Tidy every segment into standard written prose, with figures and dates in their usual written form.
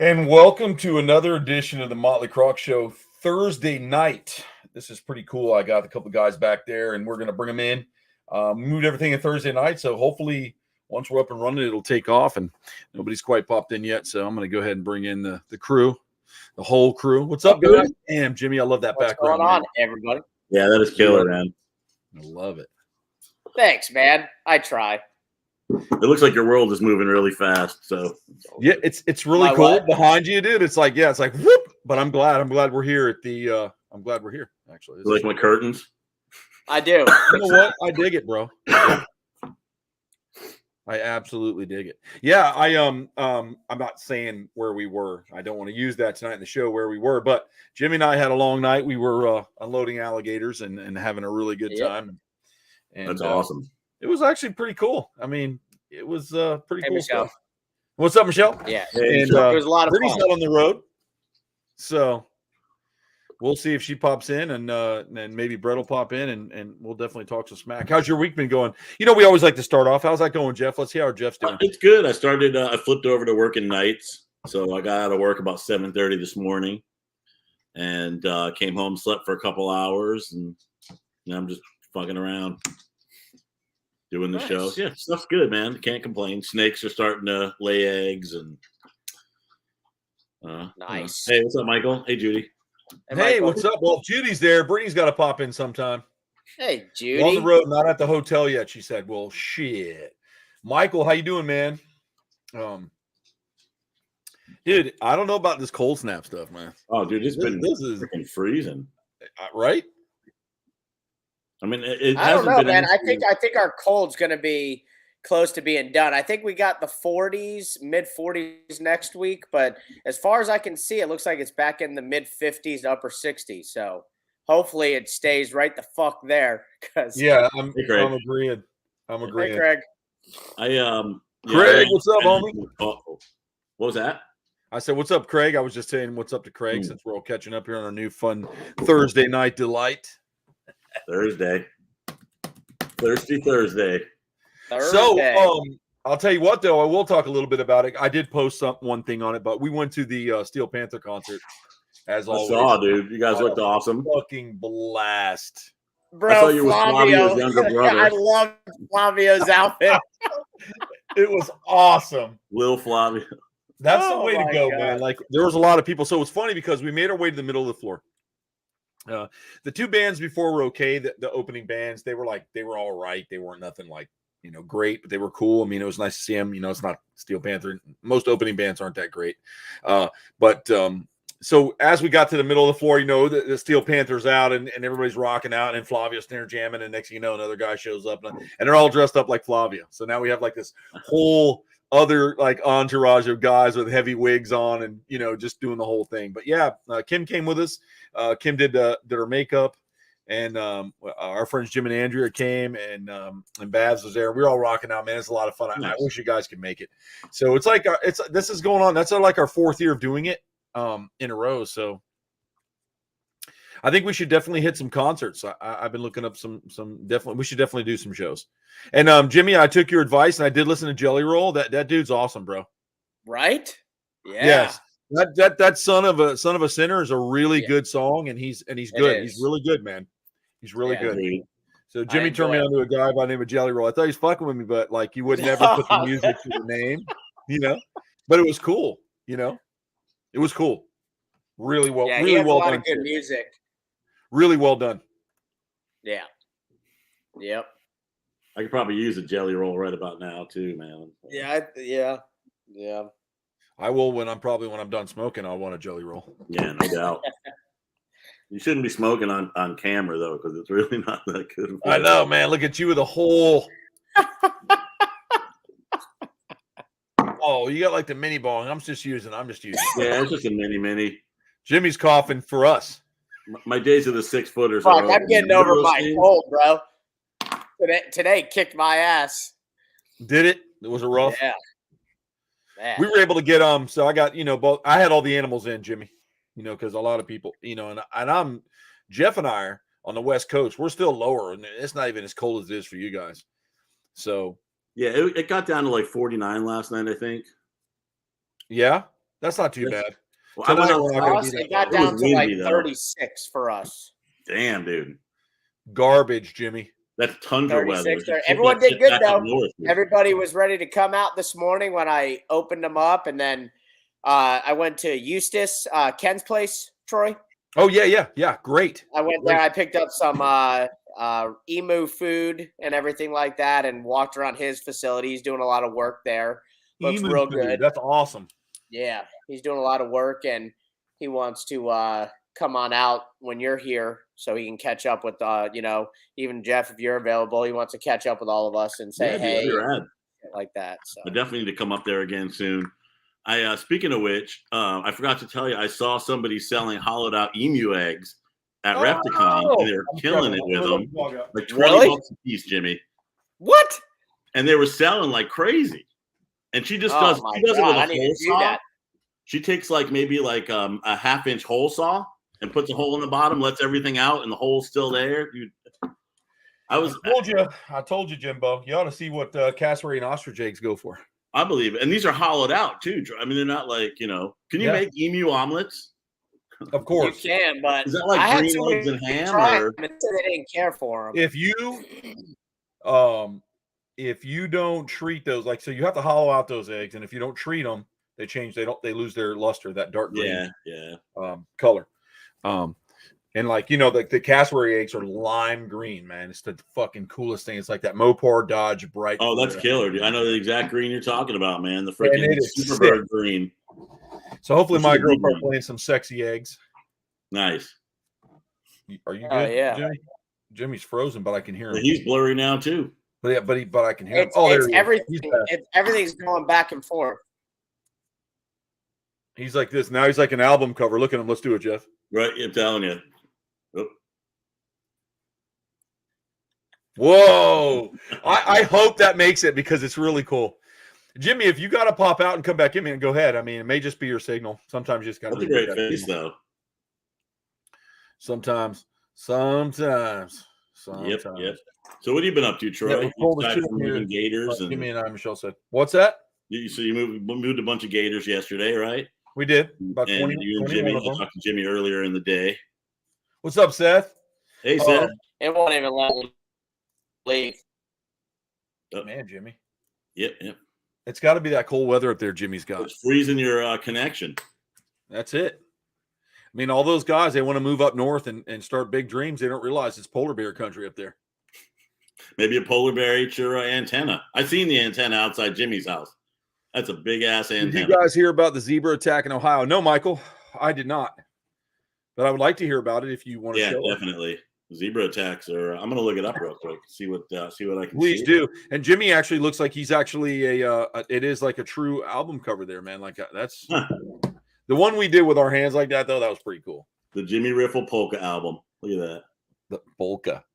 And welcome to another edition of the Motley Croc Show Thursday night. This is pretty cool. I got a couple of guys back there, and we're going to bring them in. We moved everything in Thursday night, so hopefully once we're up and running, it'll take off. And nobody's quite popped in yet, so I'm going to go ahead and bring in the crew, the whole crew. What's up, guys? Damn, Jimmy, I love that background. What's going on, everybody? Yeah, that is killer, man. I love it. Thanks, man. I try. It looks like your world is moving really fast. So yeah, it's really My cool what? behind you, dude. It's like whoop. But I'm glad we're here at the. I'm glad we're here. Actually, you like my curtains? I do. You know what? I dig it, bro. I absolutely dig it. Yeah, I'm not saying where we were. I don't want to use that tonight in the show where we were, but Jimmy and I had a long night. We were unloading alligators and having a really good time. And that's awesome. It was actually pretty cool. I mean, it was pretty cool Michelle. stuff. What's up, Michelle? Yeah. And it was a lot of Brittany's fun. not on the road, so we'll see if she pops in, and maybe Brett will pop in, and we'll definitely talk some smack. How's your week been going? You know, we always like to start off. How's that going, Jeff? Let's see how Jeff's doing. It's good. I started. I flipped over to working nights, so I got out of work about 7:30 this morning, and came home, slept for a couple hours, and now I'm just fucking around. Doing the shows. Yeah, stuff's good, man. Can't complain. Snakes are starting to lay eggs and nice. Hey, what's up, Michael? Hey, Judy. Hey, what's up? Well, Judy's there. Brittany's got to pop in sometime. Hey, Judy. On the road, not at the hotel yet, she said. Well, shit. Michael, how you doing, man? Dude, I don't know about this cold snap stuff, man. Oh, dude, this is freaking freezing. Right? I mean, I don't know, man. I think our cold's going to be close to being done. I think we got the 40s, mid 40s next week, but as far as I can see, it looks like it's back in the mid 50s to upper 60s. So hopefully it stays right the fuck there. Yeah, I'm agreeing. I'm agreeing. Hey, Craig. Craig, what's up, homie? What was that? I said, what's up, Craig? I was just saying what's up to Craig since we're all catching up here on our new fun Thursday night delight. Thursday. Thirsty Thursday. So, I'll tell you what, though, I will talk a little bit about it. I did post one thing on it, but we went to the Steel Panther concert, as always. I saw, dude. You guys looked awesome. Fucking blast. Bro, I saw you with Flavio's younger brother. I love Flavio's outfit. It was awesome. Lil Flavio. That's the way to go, man. Like, there was a lot of people. So it was funny because we made our way to the middle of the floor. The two bands before were okay. The opening bands, they were all right. They weren't nothing like, great, but they were cool. I mean, it was nice to see them. It's not Steel Panther. Most opening bands aren't that great. So as we got to the middle of the floor, the Steel Panther's out and everybody's rocking out, and Flavio's snare jamming, and next thing you know, another guy shows up and they're all dressed up like Flavio. So now we have like this whole other like entourage of guys with heavy wigs on and just doing the whole thing. But yeah, Kim came with us. Kim did her makeup, and our friends Jim and Andrea came, and Babs was there. We were all rocking out, man. It's a lot of fun. I wish you guys could make it. So it's like this is going on. That's like our fourth year of doing it in a row. So I think we should definitely hit some concerts. I've been looking up some definitely. We should definitely do some shows. And Jimmy, I took your advice and I did listen to Jelly Roll. That dude's awesome, bro. Right? Yeah. Yes. That son of a sinner is a really good song, and he's good. He's really good, man. He's really good. Dude. So Jimmy turned me on to a guy by the name of Jelly Roll. I thought he was fucking with me, but like you would never put the music to the name, But it was cool, It was cool. Really well. Yeah, really well a lot done. Of good music. Really well done. Yeah. Yep. I could probably use a Jelly Roll right about now too, man. Yeah. I will when I'm done smoking. I'll want a Jelly Roll. Yeah, no doubt. You shouldn't be smoking on camera though, because it's really not that good. I know, man. Look at you with a whole. Oh, you got like the mini bong. I'm just using. Yeah, it's just a mini. Jimmy's coughing for us. My days of the 6-footers. Fuck, I'm getting over my cold, bro. Today kicked my ass. Did it? Was it rough? Yeah. Man. We were able to get so I got both. I had all the animals in, Jimmy. Because a lot of people, and I'm Jeff and I are on the West Coast. We're still lower, and it's not even as cold as it is for you guys. So yeah, it got down to like 49 last night, I think. Yeah. That's not too bad. Well, I don't Tonight know. we're not gonna Us, be it that got low. down to windy, like though. 36 for us. Damn, dude. Garbage, Jimmy. That's tundra weather. 36. Ship Everyone that did shit good back up though. north, dude. Everybody was ready to come out this morning when I opened them up, and then I went to Eustis, Ken's place, Troy. Oh yeah. Great. I went there. I picked up some emu food and everything like that, and walked around his facility. He's doing a lot of work there. Looks Emu real food. good. That's awesome. Yeah, he's doing a lot of work, and he wants to come on out when you're here so he can catch up with even Jeff, if you're available. He wants to catch up with all of us and say Yeah, dude, hey, that'd be rad. like that. So I definitely need to come up there again soon. I speaking of which, I forgot to tell you, I saw somebody selling hollowed out emu eggs at Repticon, and they were killing it with them, like 20 Really? bucks a piece, Jimmy. what? And they were selling like crazy. And she just Oh does. my She does it God, with a I need hole to do saw. that. She takes maybe a 1/2-inch hole saw and puts a hole in the bottom, lets everything out, and the hole's still there. Dude, I told you, Jimbo. You ought to see what cassowary and ostrich eggs go for. I believe it. And these are hollowed out too. I mean, they're not can you make emu omelets? Of course. You can, but Is that like I had green somebody eggs and ham, try or them and said they didn't care for them. If you don't treat those, so you have to hollow out those eggs, and if you don't treat them, they lose their luster, that dark green color. And the cassowary eggs are lime green, man. It's the fucking coolest thing. It's like that Mopar Dodge bright. Oh, that's killer, dude. I know the exact green you're talking about, man. The And freaking it is Superbird green. So hopefully This my is a girl big start one. playing some sexy eggs. Nice. Are you good? Oh, yeah. Jimmy? Jimmy's frozen, but I can hear him. Well, he's blurry now too. But I can hear him. It's There he is. everything. Everything's going back and forth. He's like this. Now he's like an album cover. Look at him. Let's do it, Jeff. Right, I'm telling you. Oh. Whoa. I hope that makes it because it's really cool. Jimmy, if you got to pop out and come back in, man, go ahead. I mean, it may just be your signal. Sometimes you just got to. That's a great face, though. Sometimes. Yep. So what have you been up to, Troy? Yeah, Aside from moving gators, and Jimmy and I, Michelle said, "What's that?" you moved a bunch of gators yesterday, right? We did about and 20. You and Jimmy. I talked to Jimmy earlier in the day. What's up, Seth? Hey, Seth. It won't even let me leave. Man, Jimmy. Yep. It's got to be that cold weather up there. Jimmy's got. It's freezing your connection. That's it. I mean, all those guys, they want to move up north and start big dreams. They don't realize it's polar bear country up there. Maybe a polar bear ate your antenna. I seen the antenna outside Jimmy's house. That's a big ass antenna. Did you guys hear about the zebra attack in Ohio? No, Michael, I did not. But I would like to hear about it if you want to show Yeah, definitely. Zebra attacks are. I'm gonna look it up real quick. See what I can. Please do. And Jimmy actually looks like he's actually it is like a true album cover there, man. Like that's the one we did with our hands like that, though. That was pretty cool. The Jimmy Riffle Polka album. Look at that. The polka.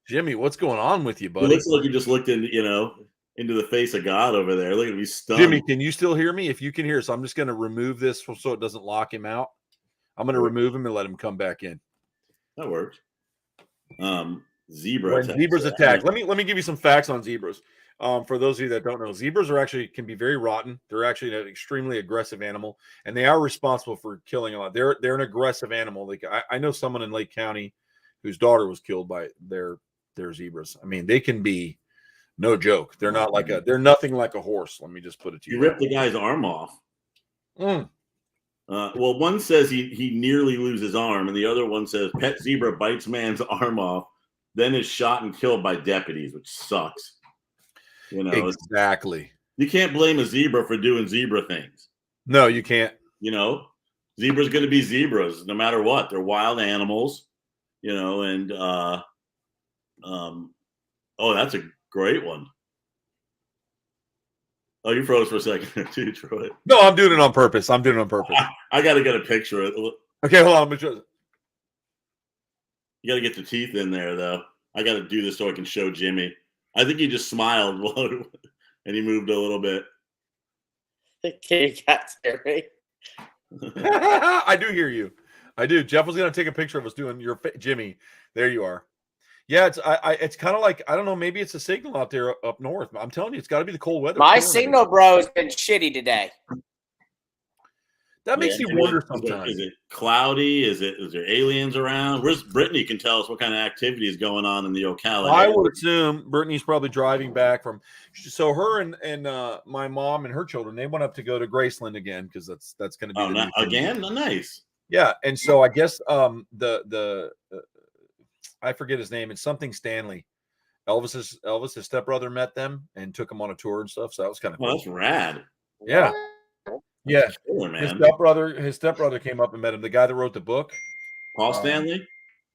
Jimmy, what's going on with you, buddy? It looks like you just looked into the face of God over there. Look at me stunned. Jimmy, can you still hear me? If you can hear, so I'm just going to remove this so it doesn't lock him out. I'm going to remove him and let him come back in. That works. Zebras attack. Let me give you some facts on zebras. For those of you that don't know, zebras can be very rotten. They're actually an extremely aggressive animal, and they are responsible for killing a lot. They're an aggressive animal. Like I know someone in Lake County whose daughter was killed by their zebras. I mean, they can be no joke. They're nothing like a horse. Let me just put it to you. You ripped the guy's arm off. Well, one says he nearly loses his arm, and the other one says pet zebra bites man's arm off, then is shot and killed by deputies, which sucks. Exactly. You can't blame a zebra for doing zebra things. No, you can't. Zebras going to be zebras no matter what. They're wild animals. And that's a great one. Oh, you froze for a second too, Troy. No, I'm doing it on purpose. I got to get a picture of it. Okay, hold on. You got to get the teeth in there, though. I got to do this so I can show Jimmy. I think he just smiled and he moved a little bit. Okay, got scary. I do hear you. I do. Jeff was going to take a picture of us doing your Jimmy. There you are. Yeah, it's kind of like, I don't know, maybe it's a signal out there up north. I'm telling you, it's got to be the cold weather. My signal, bro, has been shitty today. That makes me wonder sometimes. Is it cloudy? Is there aliens around? Where's Brittany? Can tell us what kind of activity is going on in the Ocala. I would assume Brittany's probably driving back from. So her and my mom and her children, they went up to go to Graceland again because that's going to be again. Nice. Yeah, and so I guess the I forget his name. It's something Stanley. Elvis's stepbrother met them and took him on a tour and stuff. So that was kind of cool. That's rad. Yeah. Yeah, cool, his stepbrother came up and met him. The guy that wrote the book, Paul Stanley.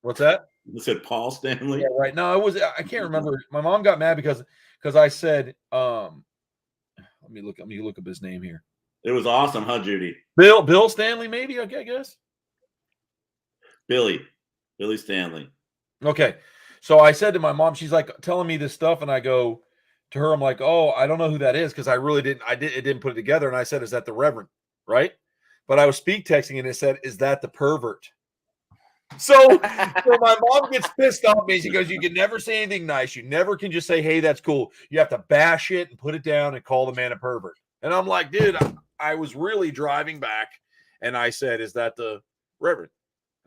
What's that? You said Paul Stanley. Yeah, right. No, I can't remember. My mom got mad because I said, let me look up his name here. It was awesome, huh, Judy? Bill Stanley, maybe. Okay, I guess. Billy Stanley. Okay, so I said to my mom, she's like telling me this stuff, and I go to her, I'm like, oh, I don't know who that is because I really didn't put it together. And I said, is that the Reverend? Right? But I was speak texting and it said, is that the pervert? So my mom gets pissed off me. She goes, you can never say anything nice. You never can just say, hey, that's cool. You have to bash it and put it down and call the man a pervert. And I'm like, dude, I was really driving back and I said, is that the Reverend?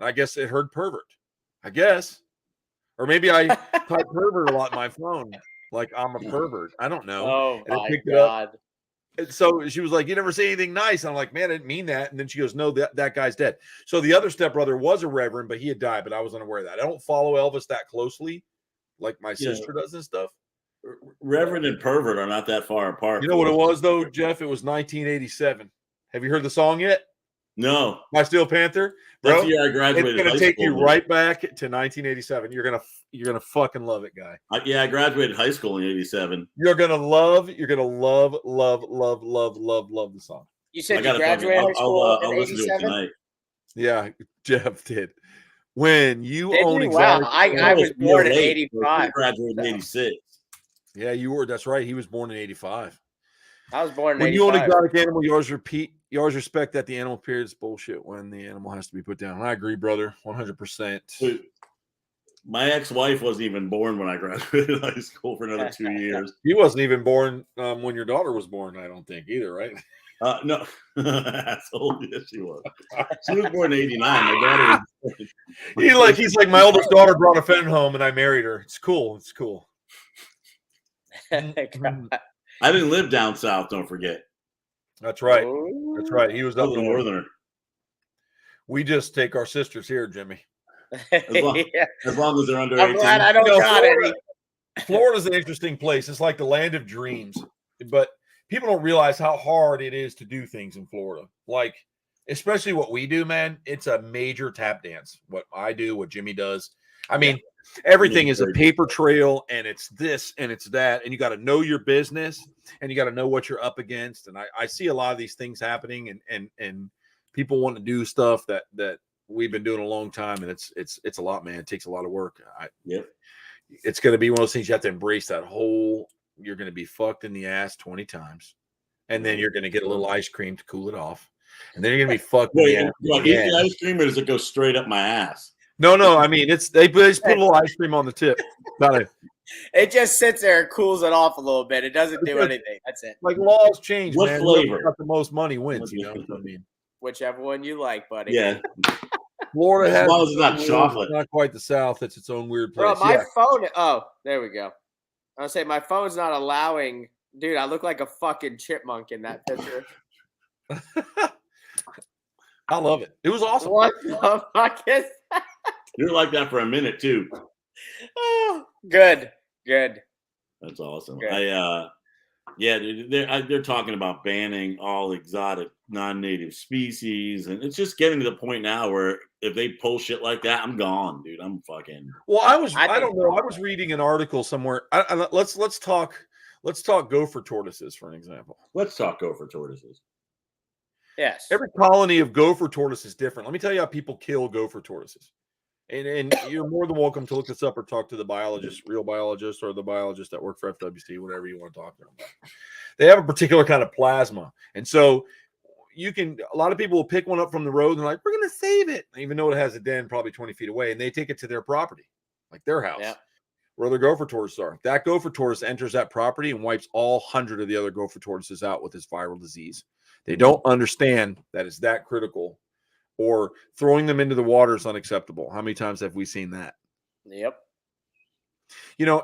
And I guess it heard pervert. I guess. Or maybe I type pervert a lot in my phone. Like I'm a pervert. I don't know. Oh, and my God. And so she was like, you never say anything nice. And I'm like, man, I didn't mean that. And then she goes, no, that guy's dead. So the other stepbrother was a reverend, but he had died, but I was unaware of that. I don't follow Elvis that closely like my sister does and stuff. Reverend and pervert are not that far apart. You know what it was, though, Jeff? It was 1987. Have you heard the song yet? No. My Steel Panther? Bro, that's the year I graduated. It's going to take you right back to 1987. You're gonna fucking love it, guy. I graduated high school in 87. You're gonna love the song. You said you graduated high school in 87? Yeah, Jeff did. When you own exactly. Wow, I was born in 85. Graduated in 86. Yeah, you were. That's right. He was born in 85. I was born in when 85. You own exotic animal, you always respect that the animal period is bullshit when the animal has to be put down. And I agree, brother, 100%. My ex-wife wasn't even born when I graduated high school for another 2 years. He wasn't even born when your daughter was born, I don't think, either, right? No. Asshole. Yes, she was. She was born in 89. My daughter he's like, my oldest daughter brought a friend home and I married her. It's cool. It's cool. I didn't live down south, don't forget. That's right. That's right. He was up northerner. We just take our sisters here, Jimmy. As long as they're under 18. I'm glad I don't got any. Florida's an interesting place. It's like the land of dreams. But people don't realize how hard it is to do things in Florida. Like, especially what we do, man. It's a major tap dance. What I do, what Jimmy does. I mean, everything is a paper trail, and it's this and it's that, and you got to know your business and you got to know what you're up against. And I see a lot of these things happening, and people want to do stuff that we've been doing a long time, and it's a lot, man. It takes a lot of work. It's going to be one of those things you have to embrace. That whole, you're going to be fucked in the ass 20 times, and then you're going to get a little ice cream to cool it off, and then you're going to be fucked. Wait, do I eat the ice cream, or does it go straight up my ass? No. I mean, they just put a little ice cream on the tip. It just sits there and cools it off a little bit. It doesn't do anything. That's it. Like laws change. What man. flavor? Got the most money wins. You know what I mean? Whichever one you like, buddy. Yeah. Florida has, as long as it's not chocolate. Not quite the South. It's its own weird place. Bro, my phone. Oh, there we go. I was saying my phone's not allowing. Dude, I look like a fucking chipmunk in that picture. I love it. It was awesome. What the fuck is that? You're like that for a minute too. Oh, good. That's awesome. Good. They're talking about banning all exotic non-native species, and it's just getting to the point now where if they pull shit like that, I'm gone, dude. I'm fucking. Well, I don't know. I was reading an article somewhere. Let's talk gopher tortoises for an example. Let's talk gopher tortoises. Yes. Every colony of gopher tortoise is different. Let me tell you how people kill gopher tortoises. And you're more than welcome to look this up or talk to the biologist, real biologist, or the biologist that work for FWC, whatever you want to talk to them about. They have a particular kind of plasma. And so a lot of people will pick one up from the road and they're like, we're going to save it. Even though it has a den probably 20 feet away, and they take it to their property, like their house. Yeah. where the gopher tortoises are. That gopher tortoise enters that property and wipes all 100 of the other gopher tortoises out with this viral disease. They don't understand that it's that critical, or throwing them into the water is unacceptable. How many times have we seen that? Yep.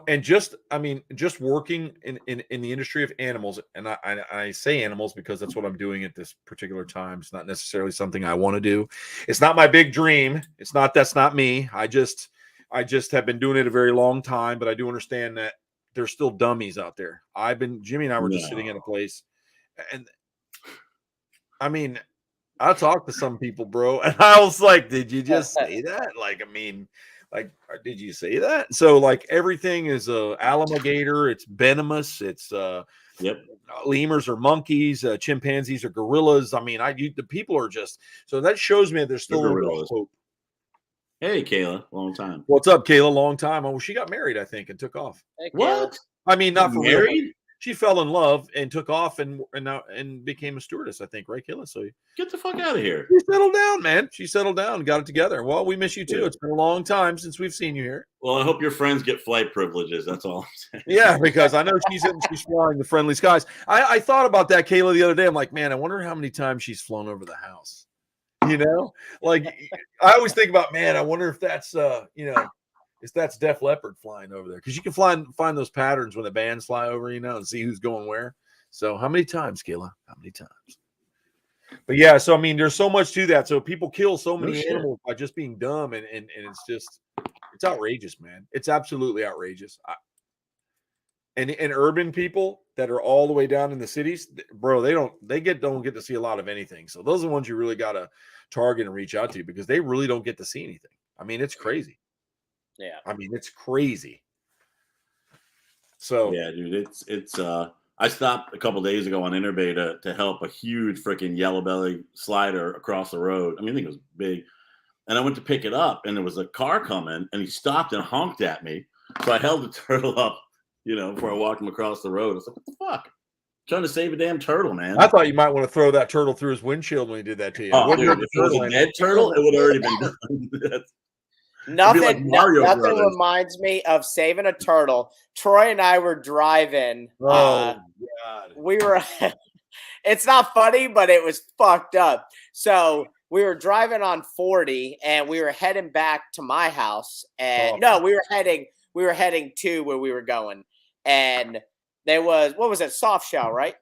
And just working in the industry of animals, and I say animals because that's what I'm doing at this particular time. It's not necessarily something I want to do. It's not my big dream. That's not me. I just have been doing it a very long time, but I do understand that there's still dummies out there. Jimmy and I were just sitting in a place, and I mean, I talked to some people, bro, and I was like, did you just say that? Did you say that? So everything is alligator, it's venomous, it's lemurs are monkeys, chimpanzees are gorillas. The people are just, so that shows me that there's still a little hope. Hey, Kayla, long time. What's up, Kayla? Long time. Oh, she got married, I think, and took off. Hey, what? Not for married. Real. She fell in love and took off and became a stewardess, I think, right, Kayla? So get the fuck out of here. She settled down, man. She settled down, got it together. Well, we miss you too. It's been a long time since we've seen you here. Well, I hope your friends get flight privileges. That's all I'm saying. Yeah, because I know she's flying the friendly skies. I thought about that, Kayla, the other day. I'm like, man, I wonder how many times she's flown over the house. I always think about, man, I wonder if that's if that's Def Leppard flying over there, because you can find those patterns when the bands fly over, and see who's going where. So how many times, Kayla? How many times? But yeah, so there's so much to that. So people kill so many animals by just being dumb, and it's outrageous, man. It's absolutely outrageous. And urban people that are all the way down in the cities, bro, they don't get to see a lot of anything. So those are the ones you really gotta target and reach out to, because they really don't get to see anything. It's crazy. Yeah. It's crazy. So yeah, dude, it's I stopped a couple days ago on Interbay to help a huge freaking yellow belly slider across the road. I think it was big. And I went to pick it up, and there was a car coming, and he stopped and honked at me. So I held the turtle up, before I walked him across the road. I was like, what the fuck? Trying to save a damn turtle, man. I thought you might want to throw that turtle through his windshield when he did that to you. Oh, dude, if it was a dead turtle, it would have already been done. Nothing reminds me of saving a turtle. Troy and I were driving. God. We were it's not funny, but it was fucked up. So we were driving on 40, and we were heading back to my house. And we were heading to where we were going. And there was, what was it? Soft shell, right?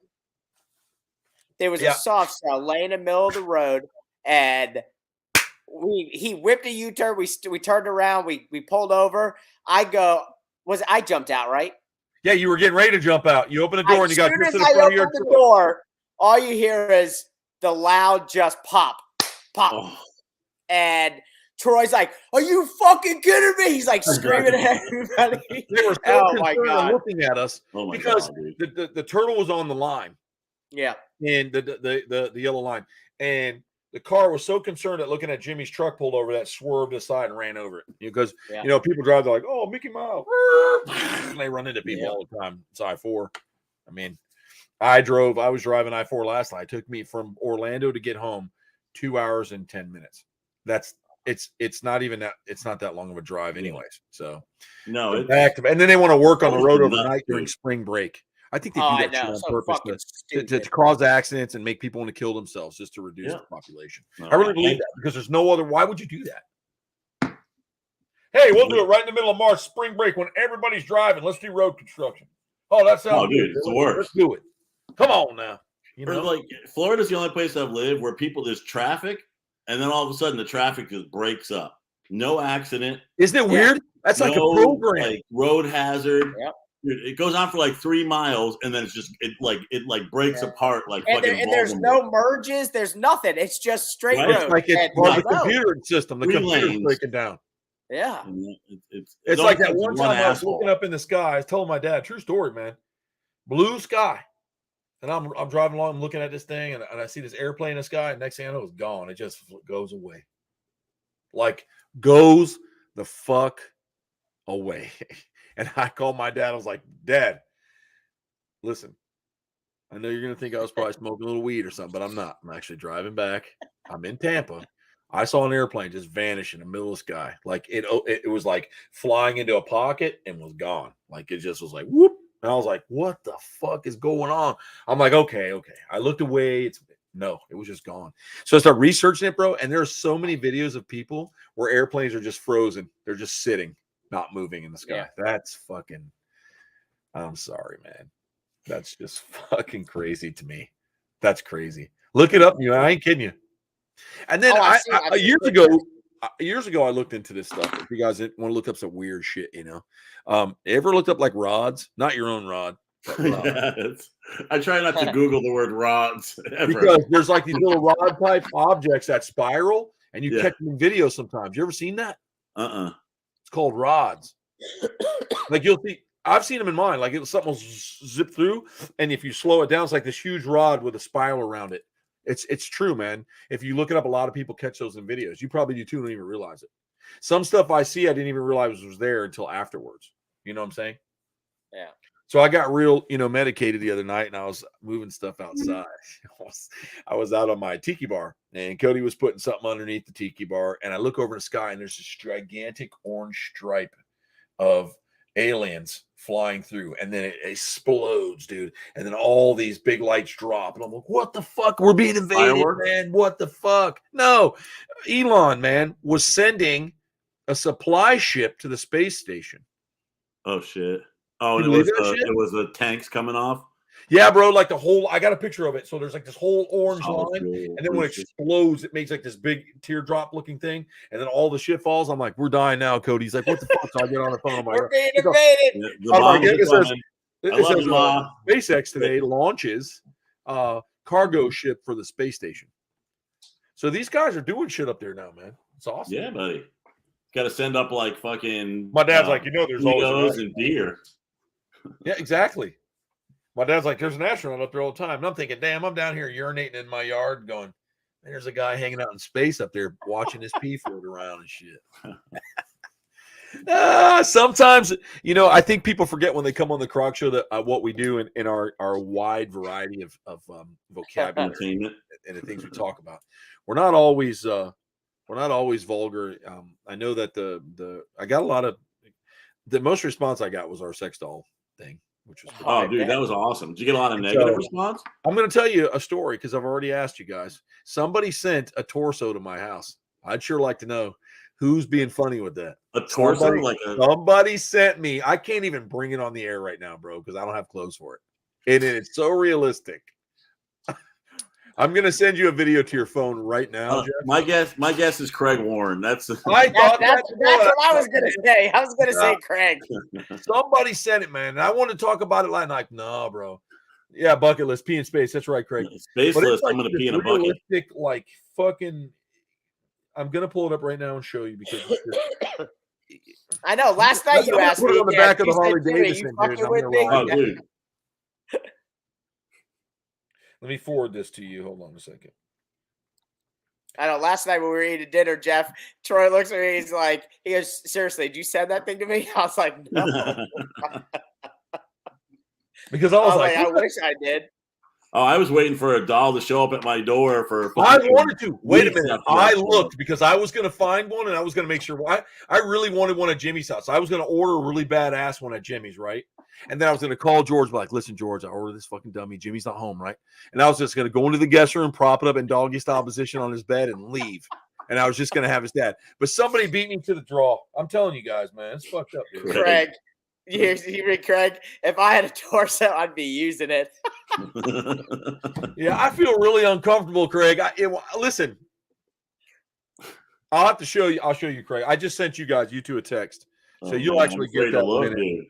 There was a soft shell laying in the middle of the road, and he whipped a U-turn. We turned around. We pulled over. I jumped out, right? Yeah, you were getting ready to jump out. You opened the door and you got to the front of your the door. All you hear is the loud just pop, pop, and Troy's like, "Are you fucking kidding me?" He's like screaming at everybody. They were so concerned looking at us because God, the turtle was on the line. Yeah, and the yellow line, and the car was so concerned at looking at Jimmy's truck pulled over that swerved aside and ran over it. Because people drive, they're like, "Oh, Mickey Mouse," and they run into people all the time. It's I-4. I was driving I-4 last night. It took me from Orlando to get home 2 hours and 10 minutes. It's not even that. It's not that long of a drive, anyways. So no, and then they want to work on the road overnight during spring break. I think they do that shit on purpose to cause accidents and make people want to kill themselves just to reduce the population. I really believe that, because there's no other. Why would you do that? Hey, we'll do it right in the middle of March, spring break, when everybody's driving. Let's do road construction. Oh, that sounds good. It's the worst. Let's do it. Come on now. Florida's the only place I've lived where there's traffic, and then all of a sudden the traffic just breaks up. No accident. Isn't it weird? That's like a program. Like road hazard. Yep. It goes on for like 3 miles, and then it's just it breaks apart like fucking. And there's no merges. There's nothing. It's just straight road. It's like it's the computer system. The computer's breaking down. Yeah. It's like that one time I was looking up in the sky. I told my dad, true story, man. Blue sky. And I'm driving along, I'm looking at this thing, and I see this airplane in the sky, and next thing I know, it's gone. It just goes away. Like, goes the fuck away. And I called my dad. I was like, "Dad, listen, I know you're going to think I was probably smoking a little weed or something, but I'm not. I'm actually driving back. I'm in Tampa. I saw an airplane just vanish in the middle of the sky. Like it was like flying into a pocket and was gone. Like it just was like whoop. And I was like, what the fuck is going on? I'm like, okay. I looked away. No, it was just gone. So I started researching it, bro. And there are so many videos of people where airplanes are just frozen. They're just sitting, not moving in the sky. Yeah. That's fucking, I'm sorry, man. That's just fucking crazy to me. That's crazy. Look it up. I ain't kidding you. And then years ago, I looked into this stuff. If you guys want to look up some weird shit, ever looked up like rods? Not your own rod. Yes. I try not to Google the word rods ever. Because there's like these little rod type objects that spiral, and you catch them in videos sometimes. You ever seen that? It's called rods. Like you'll see. I've seen them in mine. Like something will zip through, and if you slow it down, it's like this huge rod with a spiral around it. It's true, man. If you look it up, a lot of people catch those in videos. You probably do too, and don't even realize it. Some stuff I see, I didn't even realize was there until afterwards. You know what I'm saying? Yeah. So I got real, medicated the other night, and I was moving stuff outside. I was out on my tiki bar, and Cody was putting something underneath the tiki bar, and I look over the sky, and there's this gigantic orange stripe of aliens flying through, and then it explodes, dude. And then all these big lights drop, and I'm like, what the fuck? We're being invaded, man. What the fuck? No. Elon, man, was sending a supply ship to the space station. Oh, shit. Oh, and it was the tanks coming off? Yeah, bro, like I got a picture of it. So there's like this whole orange line, and then when it explodes, it makes like this big teardrop looking thing, and then all the shit falls. I'm like, we're dying now, Cody. He's like, what the fuck? So I get on the phone. I'm like, we're being invaded. It says SpaceX today launches cargo ship for the space station. So these guys are doing shit up there now, man. It's awesome. Yeah, buddy. Got to send up like fucking. My dad's like, there's always and deer. Yeah, exactly. My dad's like, there's an astronaut up there all the time. And I'm thinking, damn, I'm down here urinating in my yard going, there's a guy hanging out in space up there watching his pee float around and shit. Sometimes, I think people forget when they come on the Croc Show that what we do in our wide variety of vocabulary and the things we talk about. We're not always vulgar. I know that I got a lot of the most response I got was our sex doll thing, which was cool. Dude, that was awesome. Did you get a lot of negative response? I'm going to tell you a story because I've already asked you guys. Somebody sent a torso to my house. I'd sure like to know who's being funny with that. A torso? Somebody sent me. I can't even bring it on the air right now, bro, because I don't have clothes for it. And it's so realistic. I'm going to send you a video to your phone right now, Jeff. My guess is Craig Warren. That's what I was going to say. I was going to say Craig. Somebody sent it, man. And I want to talk about it like, no, bro. Yeah, bucket list, pee in space. That's right, Craig. Space list, like I'm going to pee in a bucket. Like fucking, I'm going to pull it up right now and show you because I know. Last night you asked me. Put it on the back of the Harley Davidson, dude. Let me forward this to you. Hold on a second. I know. Last night when we were eating dinner, Jeff, Troy looks at me. He goes, seriously, did you send that thing to me? I was like, no. Because I was like, I wish I did. Oh, I was waiting for a doll to show up at my door for. I wanted to. Wait a minute. I looked because I was going to find one and I was going to make sure. I really wanted one at Jimmy's house. I was going to order a really badass one at Jimmy's, right? And then I was going to call George, like, listen, George, I ordered this fucking dummy. Jimmy's not home, right? And I was just going to go into the guest room, prop it up in doggy style position on his bed and leave. And I was just going to have his dad. But somebody beat me to the draw. I'm telling you guys, man. It's fucked up, dude. Craig. You read Craig, if I had a torso, I'd be using it. Yeah, I feel really uncomfortable, Craig. Listen, I'll have to show you. I'll show you, Craig. I just sent you two a text. So you'll actually get that minute. Dude.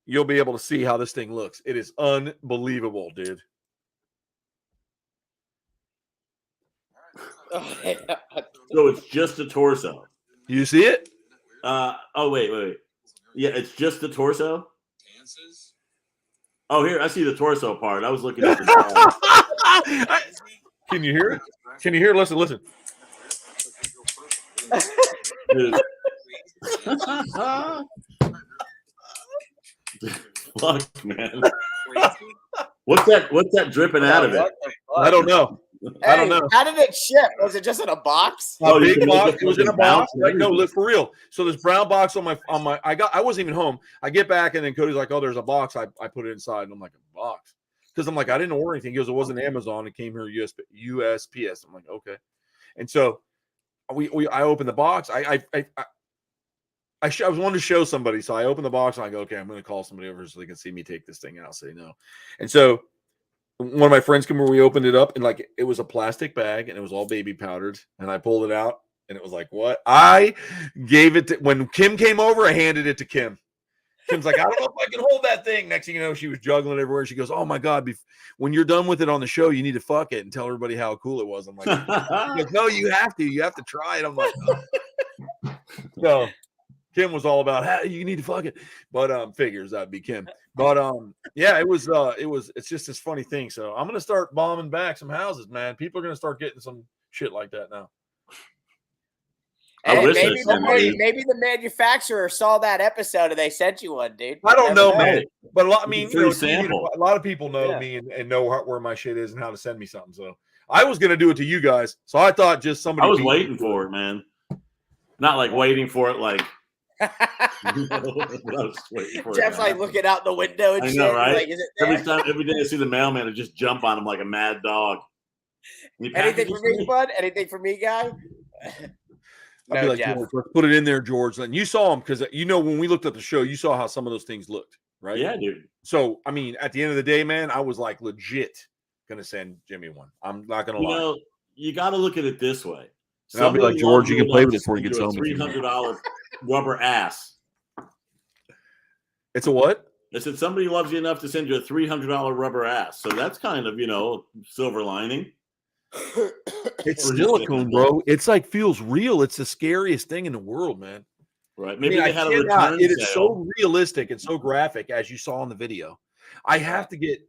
You'll be able to see how this thing looks. It is unbelievable, dude. So it's just a torso. You see it? Oh, wait. Yeah, it's just the torso. Oh, here I see the torso part. I was looking at the. Can you hear it? Can you hear it? Listen. Fuck, man. What's that dripping out of it? I don't know. I don't know. How did it ship? Was it just in a box? A big you can box. look It was up in a the bounce box. and Like, no, everything. look for real. So this brown box on my I wasn't even home. I get back and then Cody's like, oh, there's a box. I put it inside and I'm like, a box. Because I'm like, I didn't order anything. He goes, it wasn't Amazon. It came here USPS. I'm like, okay. And so I opened the box. I was wanting to show somebody. So I opened the box and I go, okay, I'm going to call somebody over so they can see me take this thing out. I'll say no. And so one of my friends came over, we opened it up and like it was a plastic bag and it was all baby powdered. And I pulled it out and it was like, what? I gave it to when Kim came over, I handed it to Kim. Kim's like, I don't know if I can hold that thing. Next thing you know, she was juggling everywhere. She goes, oh my God, when you're done with it on the show, you need to fuck it and tell everybody how cool it was. I'm like, she goes, no, you have to try it. I'm like, oh. So Kim was all about how you need to fuck it, but figures that'd be Kim. But yeah, it's just this funny thing. So I'm gonna start bombing back some houses, man. People are gonna start getting some shit like that now. I wish maybe I maybe the manufacturer saw that episode and they sent you one, dude. I don't know, man. But I mean, Free sample. a lot of people know me and know where my shit is and how to send me something. So I was gonna do it to you guys. So I thought just somebody. I was waiting for it, man. Not like waiting for it, like. Jeff's like looking out the window and I shit. know, right? Like, is it there? Every day I see the mailman, I just jump on him like a mad dog. Anything for me, bud? Anything for me, guy? I'd be like, George, let's put it in there, George. And you saw them because when we looked at the show, you saw how some of those things looked, right? Yeah, dude. So I mean, at the end of the day, man, I was like legit gonna send Jimmy one. I'm not gonna lie. Know, you got to look at it this way. And I'll be like, George, you can play with it before you get home. $300 rubber ass. It's a what? I said somebody loves you enough to send you a $300 rubber ass. So that's kind of silver lining. It's silicone, bro. It's like feels real. It's the scariest thing in the world, man. Right? Maybe they had a return It is sale. so realistic and so graphic, as you saw in the video. I have to get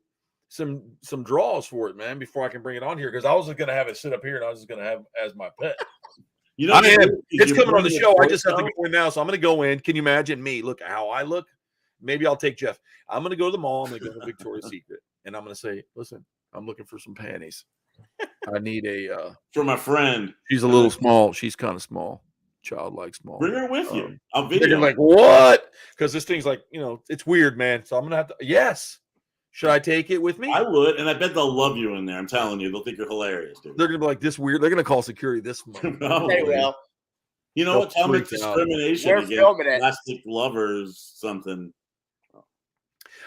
some draws for it, man, before I can bring it on here because I was going to have it sit up here and I was just going to have it as my pet. It's coming on the show. I just have to go in now, so I'm going to go in. Can you imagine me? Look how I look. Maybe I'll take Jeff. I'm going to go to the mall. I'm going to go to Victoria's Secret, and I'm going to say, "Listen, I'm looking for some panties. I need for my friend. She's a little small. She's kind of small, childlike small. Bring her with you. I'll video. You're like, what? Because this thing's like, it's weird, man. So I'm going to have to. Yes. Should I take it with me? I would, and I bet they'll love you in there. I'm telling you, they'll think you're hilarious, dude. They're gonna be like this weird. They're gonna call security this month. They will. You know what? Tell me it's discrimination They're against filming it. plastic lovers. Something.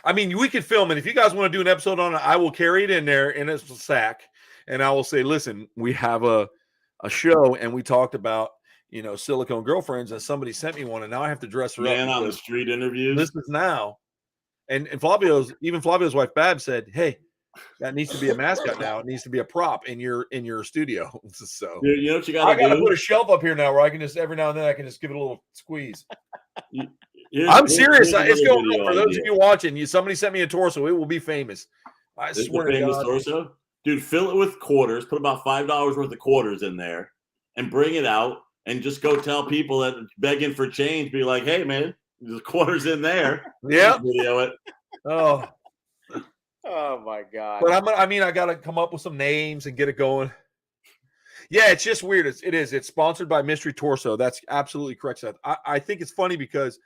I mean, we could film it. If you guys want to do an episode on it, I will carry it in there in a sack, and I will say, listen, we have a show, and we talked about silicone girlfriends, and somebody sent me one, and now I have to dress her up. Man on the street interviews. This is now. And Flavio's wife Bab said, "Hey, that needs to be a mascot now. It needs to be a prop in your studio." So you know what you got to do? I got to put a shelf up here now where I can just every now and then I can just give it a little squeeze. I'm serious. It's going on. For those of you watching, somebody sent me a torso. It will be famous. I swear to God. Torso? Dude, fill it with quarters. Put about $5 worth of quarters in there, and bring it out. And just go tell people that begging for change. Be like, "Hey, man. There's quarters in there." Yeah. Video it. Oh my God. But I got to come up with some names and get it going. Yeah, it's just weird. It's sponsored by Mystery Torso. That's absolutely correct, Seth. I think it's funny because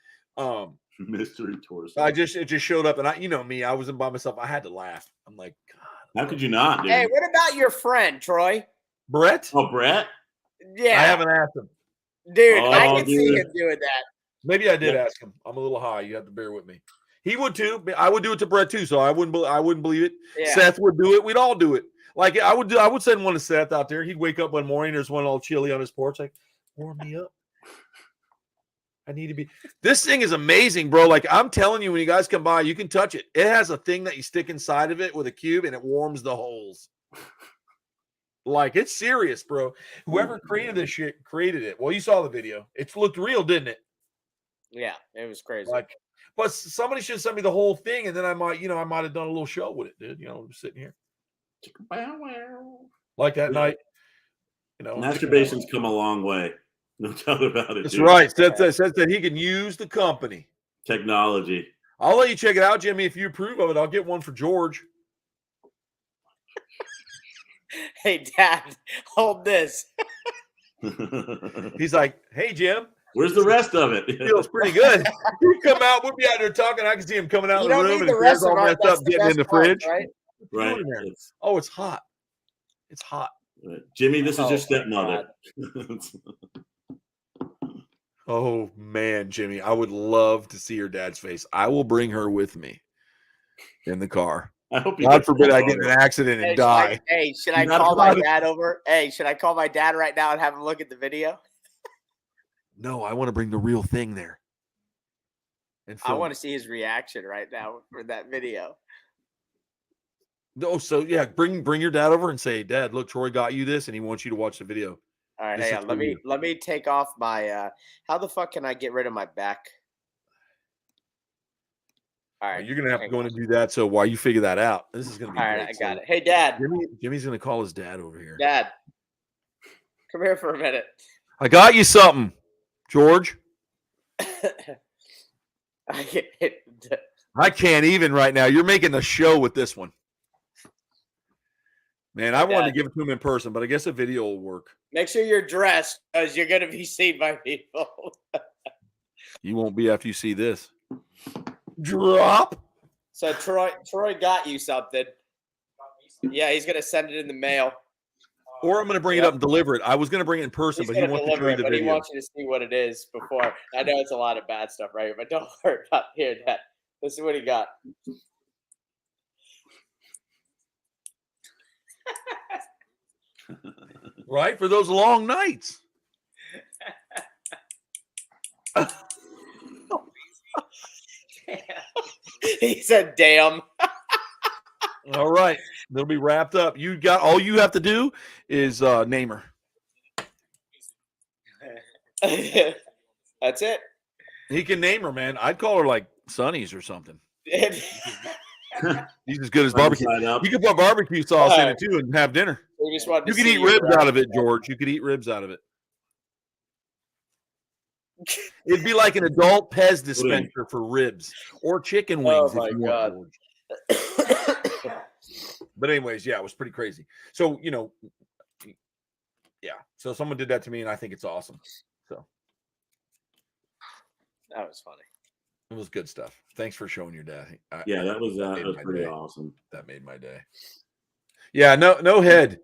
Mystery Torso. it just showed up and me, I wasn't by myself. I had to laugh. I'm like, God. How could you not, dude? Hey, what about your friend, Troy? Brett? Oh, Brett? Yeah. I haven't asked him. Dude, I can see him doing that. Maybe I did ask him. I'm a little high. You have to bear with me. He would too. I would do it to Brett too. So I wouldn't believe it. Yeah. Seth would do it. We'd all do it. Like I would send one to Seth out there. He'd wake up one morning. There's one all chilly on his porch. Like, warm me up. I need to be. This thing is amazing, bro. Like I'm telling you, when you guys come by, you can touch it. It has a thing that you stick inside of it with a cube, and it warms the holes. Like it's serious, bro. Whoever created this shit created it. Well, you saw the video. It looked real, didn't it? Yeah, it was crazy. Like, but somebody should send me the whole thing, and then I might have done a little show with it, dude. Just sitting here, like that night. Masturbation's come a long way. No doubt about it. That's right. Says that he can use the company technology. I'll let you check it out, Jimmy. If you approve of it, I'll get one for George. Hey, Dad, hold this. He's like, hey, Jim. Where's the rest of it? Feels pretty good. You come out, we'll be out there talking. I can see him coming out You of the don't room need and the his rest hair's of all it. messed That's up, the getting in best the part, fridge. right? Right. Oh, it's hot. It's hot. Jimmy, this is your my stepmother. Oh man, Jimmy, I would love to see your dad's face. I will bring her with me in the car. I hope God forbid I get in an accident and die. Should I call my dad over? Hey, should I call my dad right now and have him look at the video? No, I want to bring the real thing there. And I want to see his reaction right now for that video. No, so yeah, bring your dad over and say, Dad, look, Troy got you this, and he wants you to watch the video. All right, hang on. Let me take off my. How the fuck can I get rid of my back? All right, you're gonna have to go in and do that. So while you figure that out, this is gonna be all great. right. I got it. Hey, Dad. Jimmy's gonna call his dad over here. Dad, come here for a minute. I got you something, George. I can't even right now. You're making a show with this one. Man, I wanted to give it to him in person, but I guess a video will work. Make sure you're dressed because you're going to be seen by people. You won't be after you see this. Drop. So Troy got you something. Yeah, he's going to send it in the mail. Or I'm going to bring it up and deliver it. I was going to bring it in person, but he wants to show you the video. He wants you to see what it is before. I know it's a lot of bad stuff right here, but don't worry about here, Dad. This is what he got. Right? For those long nights. He said, damn. All right. They'll be wrapped up. All you have to do is name her. That's it. He can name her, man. I'd call her like Sonny's or something. He's as good as barbecue. You could put barbecue sauce in it too and have dinner. You could eat ribs out of it, George. You could eat ribs out of it. It'd be like an adult Pez dispenser for ribs or chicken wings. Oh my God. But anyways, yeah, it was pretty crazy. So, yeah. So someone did that to me and I think it's awesome. So that was funny. It was good stuff. Thanks for showing your dad. That was pretty awesome. That made my day. Yeah, no head.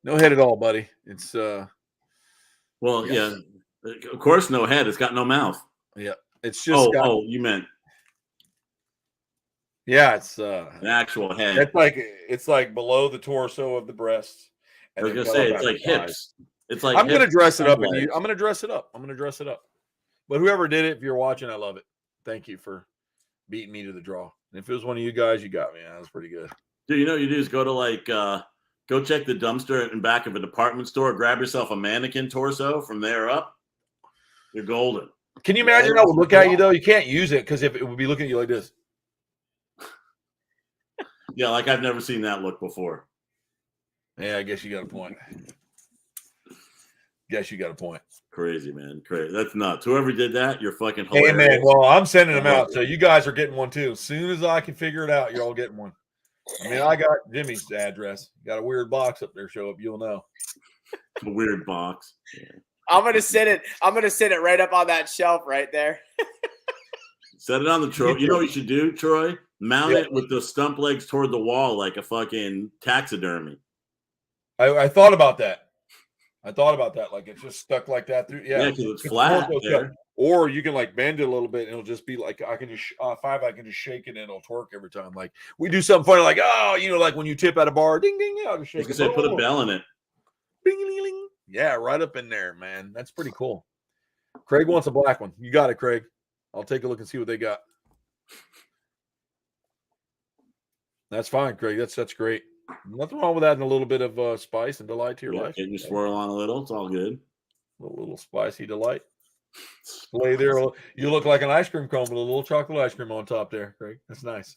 No head at all, buddy. It's well, yeah. Of course, no head. It's got no mouth. Yeah. It's just you meant. Yeah, it's an actual head. It's like below the torso of the breast. I was gonna say it's like hips. It's like I'm gonna dress it up I'm gonna dress it up. But whoever did it, if you're watching, I love it. Thank you for beating me to the draw. And if it was one of you guys, you got me. That was pretty good. Dude, you know what you do is go to go check the dumpster in back of a department store, grab yourself a mannequin torso from there up. You're golden. Can you imagine how it would look at you though? You can't use it because if it would be looking at you like this. Yeah, like I've never seen that look before. Yeah, I guess you got a point. Crazy, man. Crazy. That's nuts. Whoever did that, you're fucking hilarious. Hey, man. Well, I'm sending them out. So you guys are getting one too. As soon as I can figure it out, you're all getting one. I mean, I got Jimmy's address. Got a weird box up there. Show up. You'll know. A weird box. Yeah. I'm going to sit it right up on that shelf right there. Set it on the Troy. You know what you should do, Troy? Mount it with the stump legs toward the wall like a fucking taxidermy. I thought about that. Like it's just stuck like that through. Yeah, because it's flat there. Or you can like bend it a little bit and it'll just be like I can just shake it and it'll torque every time. Like we do something funny, like like when you tip at a bar, ding ding, I'll just shake it. Put a bell in it. Ding, ding, ding. Yeah, right up in there, man. That's pretty cool. Craig wants a black one. You got it, Craig. I'll take a look and see what they got. That's fine, Craig. That's great. Nothing wrong with adding a little bit of spice and delight to your life. Can you swirl on a little? It's all good. A little spicy delight. Lay there. You look like an ice cream cone with a little chocolate ice cream on top there, Craig. That's nice.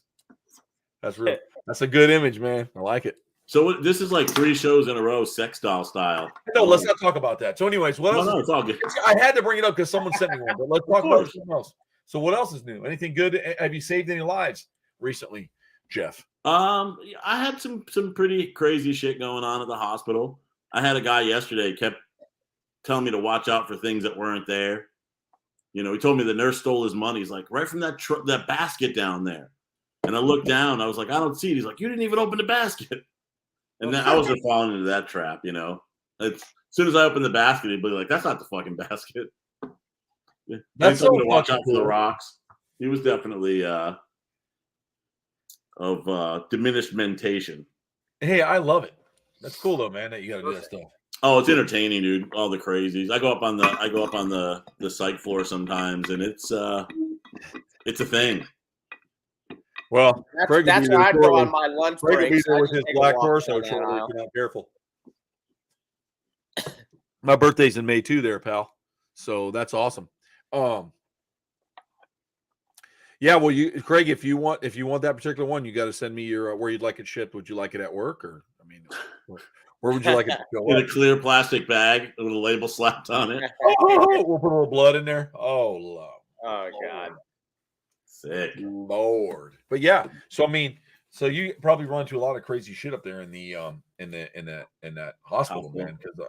That's real. That's a good image, man. I like it. So this is like 3 shows in a row, sex doll style. No, let's not talk about that. So anyways, what else? No, it's all good. I had to bring it up because someone sent me one, but let's talk about something else. So what else is new? Anything good? Have you saved any lives recently? Jeff? I had some pretty crazy shit going on at the hospital. I had a guy yesterday kept telling me to watch out for things that weren't there. You know, he told me the nurse stole his money. He's like, right from that basket down there. And I looked down. I was like, I don't see it. He's like, you didn't even open the basket. And then I was just falling into that trap, you know. As soon as I opened the basket, he'd be like, that's not the fucking basket. That's something to watch out for the rocks. He was definitely of diminished mentation. Hey, I love it. That's cool though, man, that you gotta do that stuff. Oh, it's entertaining, dude. All the crazies. I go up on the psych floor sometimes, and it's a thing. Well, that's where I'd go on my lunch break. Craig will be there with his black torso shortly. If you're not careful. My birthday's in May too, there, pal. So that's awesome. Yeah, well, Craig, if you want that particular one, you got to send me your where you'd like it shipped. Would you like it at work, or I mean, where would you like it to go? In a clear plastic bag with a label slapped on it. We'll put a little blood in there. Oh, love. Oh God. Sick. Lord. But yeah, so I mean, so you probably run into a lot of crazy shit up there in that hospital, man. Because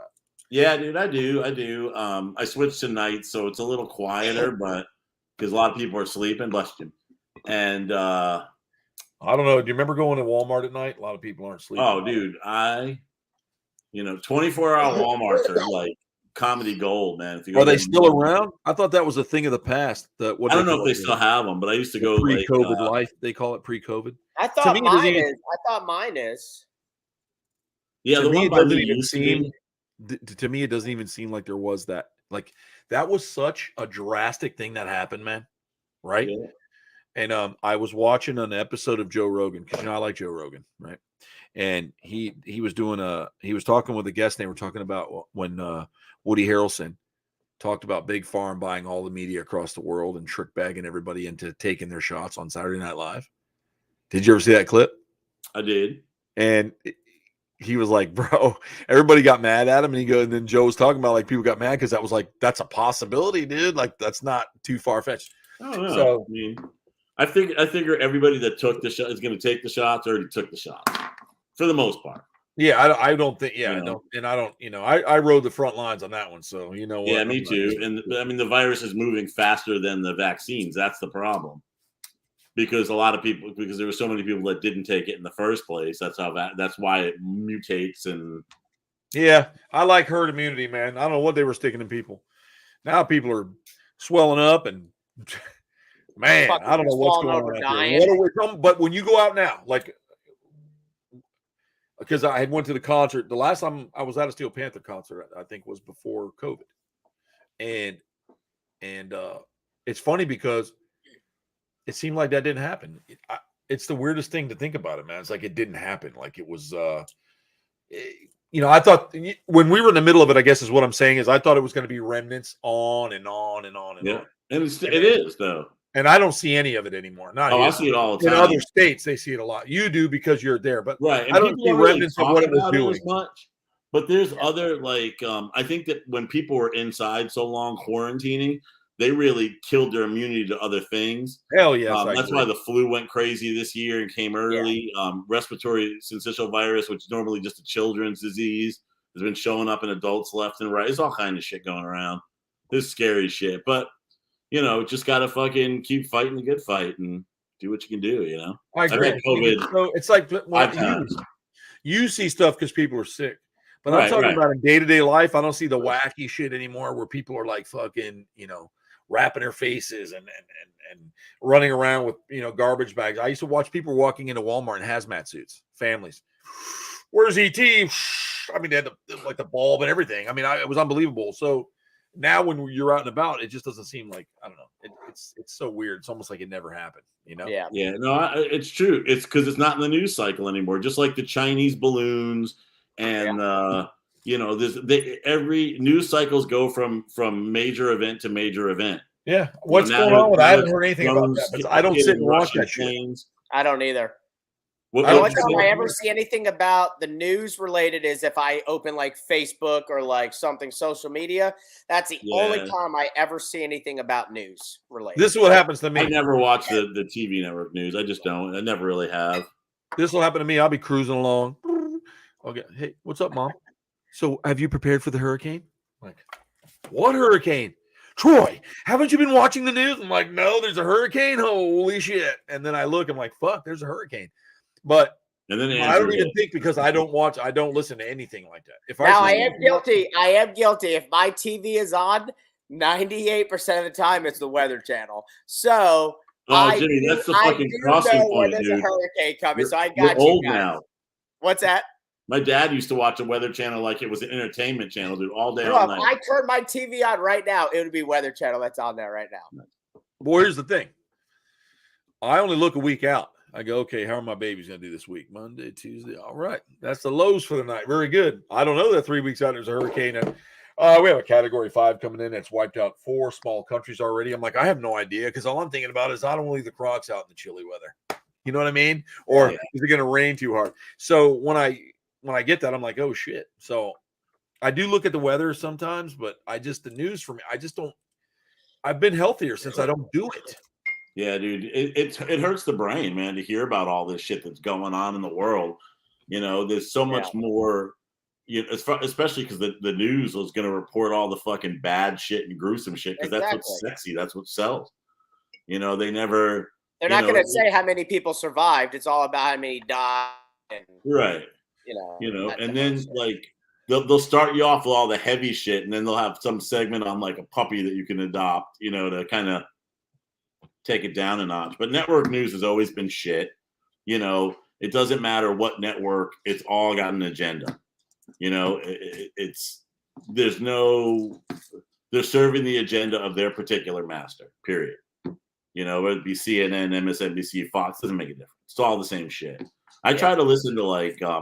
yeah, dude, I do. I switched to nights, so it's a little quieter, but because a lot of people are sleeping, bless you. And I don't know. Do you remember going to Walmart at night? A lot of people aren't sleeping. Oh, dude, 24-hour Walmarts are like comedy gold, man. If you go are they still around? I thought that was a thing of the past. I don't know if they still have them, but I used to go pre-COVID life. They call it pre-COVID. I thought mine is. Yeah, to me, it doesn't even seem. To me, it doesn't even seem like there was that. Like that was such a drastic thing that happened, man. Right? Yeah. And I was watching an episode of Joe Rogan because I like Joe Rogan, right? And he was talking with a guest. And they were talking about when Woody Harrelson talked about Big Farm buying all the media across the world and trick bagging everybody into taking their shots on Saturday Night Live. Did you ever see that clip? I did. And he was like, bro, everybody got mad at him. And then Joe was talking about like people got mad because that was like, that's a possibility, dude. Like that's not too far fetched. Oh, no. So I mean, I figure everybody that took the shot is going to take the shots already took the shots for the most part. Yeah, I don't think. Yeah, I don't, and I don't. I rode the front lines on that one, so you know what? Yeah, me too. And I mean, the virus is moving faster than the vaccines. That's the problem. Because there were so many people that didn't take it in the first place. That's why it mutates. And yeah, I like herd immunity, man. I don't know what they were sticking in people. Now people are swelling up and. Man, I don't know what's going on. But when you go out now, like, because I had went to the concert, the last time I was at a Steel Panther concert, I think was before COVID, and it's funny because it seemed like that didn't happen. It's the weirdest thing to think about it, man. It's like it didn't happen. Like it was, I thought when we were in the middle of it, I guess is what I'm saying is I thought it was going to be remnants on and on and on and on. And it is though. And I don't see any of it anymore. I see it all the time. In other states, they see it a lot. You do because you're there, but right. And I don't see remnants of what it was doing. As much. But there's other I think that when people were inside so long quarantining, they really killed their immunity to other things. Hell yes. That's why the flu went crazy this year and came early. Yeah. Respiratory syncytial virus, which is normally just a children's disease, has been showing up in adults left and right. There's all kind of shit going around. This scary shit, but. Just got to fucking keep fighting the good fight and do what you can do, I agree. COVID so it's like you see stuff because people are sick. But I'm talking about in day-to-day life, I don't see the wacky shit anymore where people are like fucking, wrapping their faces and running around with, garbage bags. I used to watch people walking into Walmart in hazmat suits, families. Where's ET? I mean, they had the bulb and everything. I mean, it was unbelievable. So, now when you're out and about, it just doesn't seem like, I don't know. It's so weird. It's almost like it never happened, Yeah. Yeah. No, it's true. It's because it's not in the news cycle anymore. Just like the Chinese balloons and every news cycles go from major event to major event. Yeah. What's going on with? I haven't heard anything about that. But I don't sit and watch that shit. I don't either. What, The what only you time say? I ever see anything about the news related is if I open like Facebook or like something social media. That's the only Yeah. time I ever see anything about news related. This is what happens to me. I never watch the TV network news. I just don't. I never really have. This will happen to me. I'll be cruising along. Okay, hey, what's up, Mom? So, have you prepared for the hurricane? I'm like, what hurricane? Troy, haven't you been watching the news? I'm like, no, there's a hurricane. Holy shit! And then I look. I'm like, fuck, there's a hurricane. But And then I don't even think because I don't listen to anything like that. If Now I I am guilty. I am guilty. If my TV is on, 98% of the time it's the Weather Channel. So Jimmy, that's the fucking crossing know when point, there's dude. a hurricane coming. So I You're got you old guys. now. What's that? My dad used to watch a Weather Channel like it was an entertainment channel, dude, all day, No, all if night. I turn my TV on right now, it would be Weather Channel that's on there right now. Well, here's the thing. I only look a week out. I go, okay, how are my babies going to do this week? Monday, Tuesday. All right. That's the lows for the night. Very good. I don't know that 3 weeks out there's a hurricane. We have a Category 5 coming in that's wiped out 4 small countries already. I'm like, I have no idea because all I'm thinking about is I don't want to leave the Crocs out in the chilly weather. You know what I mean? Or is it going to rain too hard? So when I get that, I'm like, oh, shit. So I do look at the weather sometimes, but the news for me, I just don't. I've been healthier since I don't do it. Yeah, dude, it hurts the brain, man, to hear about all this shit that's going on in the world. You know, there's so much more, especially because the news was going to report all the fucking bad shit and gruesome shit because that's what's sexy. That's what sells. You know, they're not going to say how many people survived. It's all about how many died. Right. And then like they'll start you off with all the heavy shit, and then they'll have some segment on like a puppy that you can adopt, to kind of take it down a notch. But network news has always been shit. It doesn't matter what network, it's all got an agenda. They're serving the agenda of their particular master, period. Whether it be CNN, MSNBC, Fox, doesn't make a difference. It's all the same shit. I try to listen to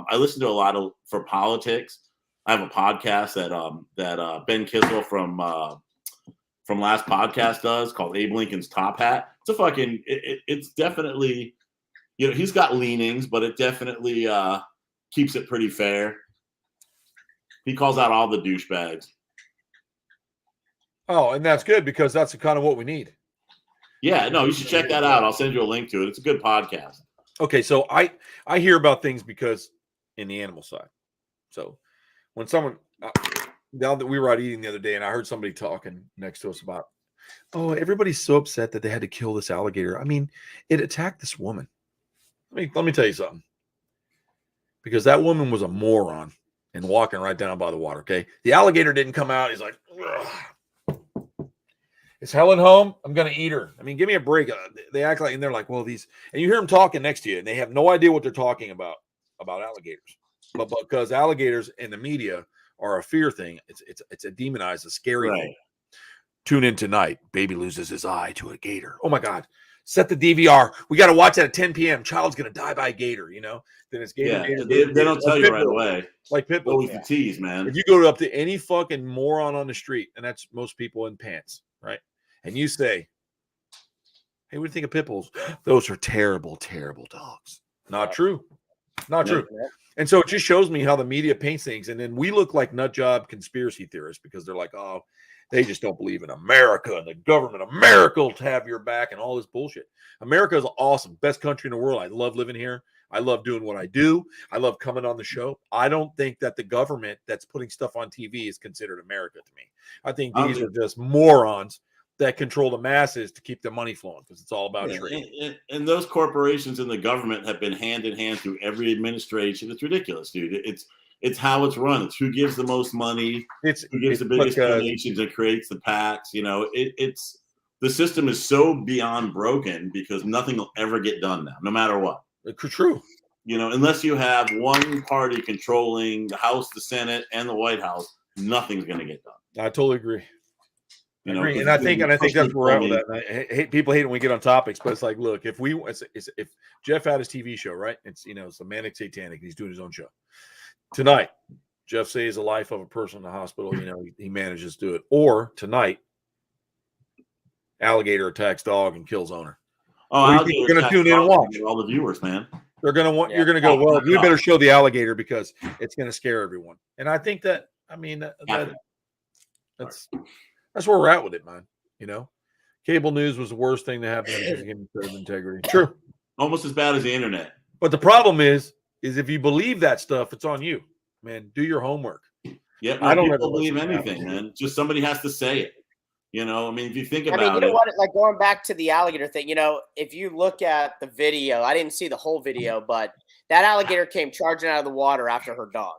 I listen to a lot for politics. I have a podcast that Ben Kissel from Last Podcast does called Abe Lincoln's Top Hat. It's definitely, he's got leanings, but it definitely keeps it pretty fair. He calls out all the douchebags. Oh, and that's good because that's kind of what we need. Yeah, no, you should check that out. I'll send you a link to it. It's a good podcast. Okay, so I hear about things because in the animal side. So when someone now that we were out eating the other day and I heard somebody talking next to us about, oh, everybody's so upset that they had to kill this alligator. I mean, it attacked this woman. Let me tell you something. Because that woman was a moron and walking right down by the water, okay? The alligator didn't come out. He's like, ugh. Is Helen home? I'm going to eat her. I mean, give me a break. They act like, and they're like, well, these, and you hear them talking next to you, and they have no idea what they're talking about alligators. But because alligators in the media are a fear thing, it's a demonized, a scary thing. Tune in tonight. Baby loses his eye to a gator. Oh my God. Set the DVR. We got to watch that at 10 p.m. Child's going to die by a gator, Then it's gator. Yeah, gator, they don't tell you right away. Like Pitbull. Always the tease, man. If you go up to any fucking moron on the street, and that's most people in pants, right? And you say, hey, what do you think of Pitbulls? Those are terrible, terrible dogs. Not true. Not true. And so it just shows me how the media paints things. And then we look like nut job conspiracy theorists because they're like, oh, they just don't believe in America and the government. America will have your back and all this bullshit. America is awesome. Best country in the world. I love living here. I love doing what I do. I love coming on the show. I don't think that the government that's putting stuff on TV is considered America to me. I think these are just morons that control the masses to keep the money flowing because it's all about trade. And those corporations and the government have been hand in hand through every administration. It's ridiculous, dude. It's how it's run. It's who gives the most money. Who gives the biggest donations and creates the PACs. It's the system is so beyond broken because nothing will ever get done now, no matter what. True. Unless you have one party controlling the House, the Senate, and the White House, nothing's going to get done. I totally agree. And I think that's where we're at with that. People hate it when we get on topics, but it's like, look, if Jeff had his TV show, right? It's it's a Manic Satanic. He's doing his own show tonight. Jeff saves the life of a person in the hospital. He manages to do it. Or tonight, alligator attacks dog and kills owner. Oh, you're going to tune in and watch all the viewers, man. They're going to want, you're going to go, well, we better show the alligator because it's going to scare everyone. And I think that, I mean, that's where we're at with it, man. You know, cable news was the worst thing to happen in integrity. True. Almost as bad as the internet. But the problem is if you believe that stuff, it's on you, man. Do your homework. Yeah, I don't believe anything, man. Just somebody has to say it. You know, I mean, if you think about it. You know what? Like going back to the alligator thing, you know, if you look at the video, I didn't see the whole video, but that alligator came charging out of the water after her dog,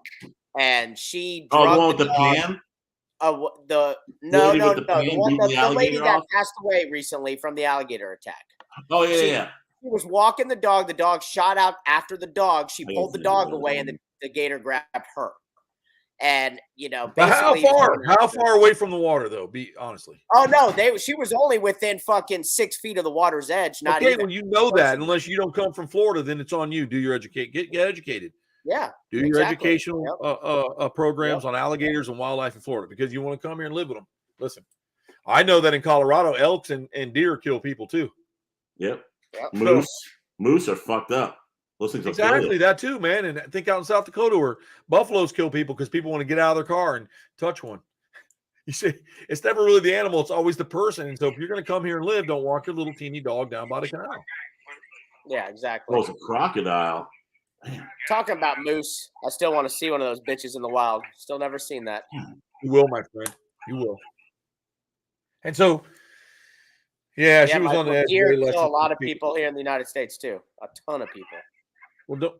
and she. Oh, the one with the pan. The lady that passed away recently from the alligator attack. Oh yeah. She was walking the dog. The dog shot out after the dog. She pulled the dog away, and the gator grabbed her. And you know, how far away from the water though? Be honestly. Oh no, she was only within fucking 6 feet of the water's edge. Not okay, even. well, you know that unless you don't come from Florida, then it's on you. Do your get educated. Yeah. Do your educational programs on alligators and wildlife in Florida because you want to come here and live with them. Listen, I know that in Colorado, elks and deer kill people too. Yep. Moose are fucked up. Exactly that too, man. And I think out in South Dakota where buffaloes kill people because people want to get out of their car and touch one. You see, it's never really the animal; it's always the person. And so, if you're going to come here and live, don't walk your little teeny dog down by the canal. Yeah, exactly. Oh, it's a crocodile. Talking about moose, I still want to see one of those bitches in the wild. Still never seen that. You will, my friend. You will. And so, yeah, she was on the edge. Deer kill a lot of people here in the United States too. A ton of people. Well,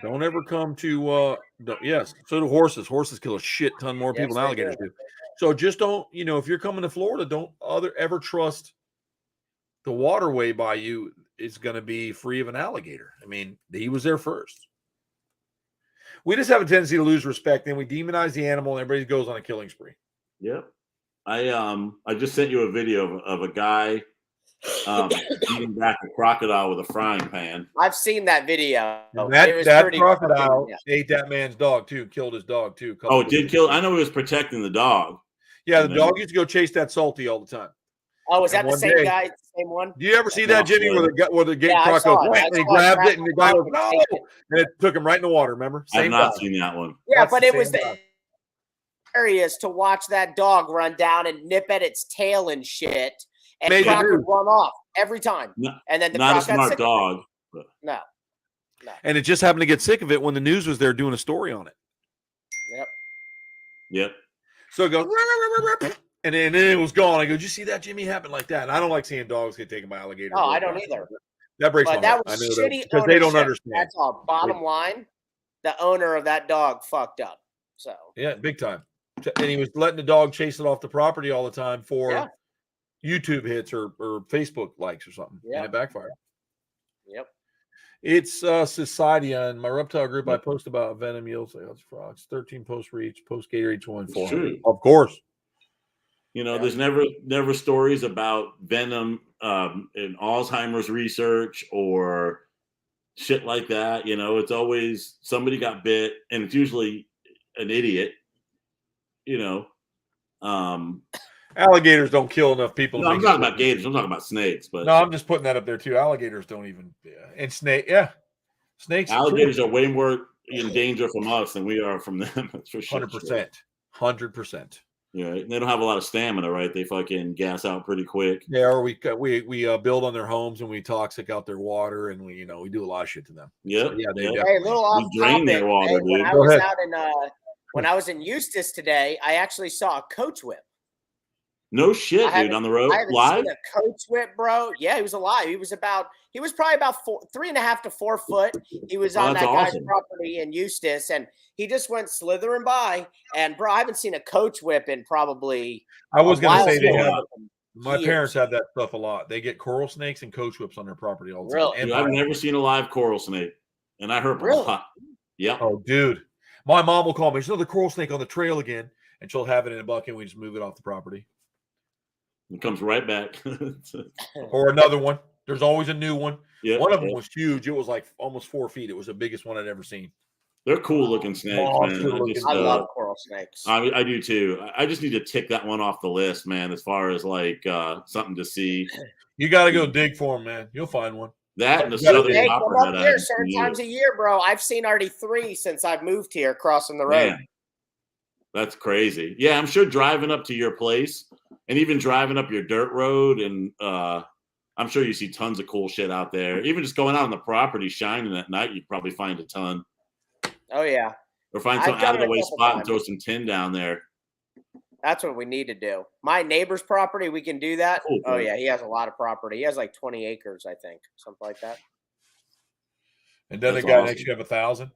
don't ever come to yes. So do horses. Horses kill a shit ton more people than alligators do. So just don't, you know, if you're coming to Florida, don't ever trust the waterway by you is going to be free of an alligator. I mean, he was there first. We just have a tendency to lose respect, and we demonize the animal, and everybody goes on a killing spree. Yep. I just sent you a video of a guy eating back a crocodile with a frying pan. I've seen that video. That crocodile ate that man's dog too, killed his dog too. Oh, it did kill. I know he was protecting the dog. Yeah, the dog used to go chase that salty all the time. Oh, is that the same guy? The same one? Do you ever see that, Jimmy, where the gate croc goes, and he grabbed it, and the guy goes, no! And it took him right in the water, remember? I've not seen that one. Yeah, but it was hilarious to watch that dog run down and nip at its tail and shit, and the croc would run off every time. And then the not croc a smart dog. No. And it just happened to get sick of it when the news was there doing a story on it. Yep. So it goes, and then it was gone. I go, did you see that, Jimmy? Happened like that. And I don't like seeing dogs get taken by alligators. Oh, I don't either. That breaks my heart. That was shitty because they don't understand. That's all. Bottom line, the owner of that dog fucked up. So yeah, big time. And he was letting the dog chase it off the property all the time for YouTube hits or Facebook likes or something. Yeah. And it backfired. Yep. It's society on my reptile group. I post about venom yields. Frogs. 13 posts for each. Post Gator each one. 400. Of course. You know, there's never stories about venom in Alzheimer's research or shit like that. You know, it's always somebody got bit, and it's usually an idiot. You know, alligators don't kill enough people. No, I'm talking about gators. I'm talking about snakes. But no, I'm just putting that up there too. Alligators don't even. And snakes. Alligators are way more in danger from us than we are from them. That's for sure. 100%. Yeah, they don't have a lot of stamina, right? They fucking gas out pretty quick. Yeah, or we build on their homes and we toxic out their water, and we do a lot of shit to them. Yep. So, yeah, hey, little off we drain their water, dude. When I was in Eustis today, I actually saw a coach whip. No shit, dude, on the road. Live? Seen a coach whip, bro. Yeah, he was alive. He was probably about 3.5 to 4 foot. He was on that guy's property in Eustis, and he just went slithering by. And bro, I haven't seen a coach whip in probably. I was going to say they have. My parents have that stuff a lot. They get coral snakes and coach whips on their property all the time. Really? Dude, I've never seen a live coral snake, and I heard a lot. Yep. Oh, dude, my mom will call me. There's another coral snake on the trail again, and she'll have it in a bucket. And we just move it off the property. It comes right back. Or another one. There's always a new one. Yep, one of them was huge. It was like almost 4 feet. It was the biggest one I'd ever seen. They're cool looking snakes, man. I love coral snakes. I do too. I just need to tick that one off the list, man, as far as like something to see. You got to go dig for them, man. You'll find one. That and the You gotta southern Hey, come copperhead. up here certain times a year, bro. I've seen already 3 since I've moved here crossing the road. Man, that's crazy. Yeah, I'm sure driving up to your place and even driving up your dirt road, and I'm sure you see tons of cool shit out there. Even just going out on the property shining at night, you'd probably find a ton. Oh yeah. Or find some I've done out of the it a way couple spot and times. throw some tin down there. That's what we need to do. My neighbor's property, we can do that. Cool, Oh bro. yeah, he has a lot of property. He has like 20 acres, I think, something like that. And then That's the guy awesome. next to you have 1,000.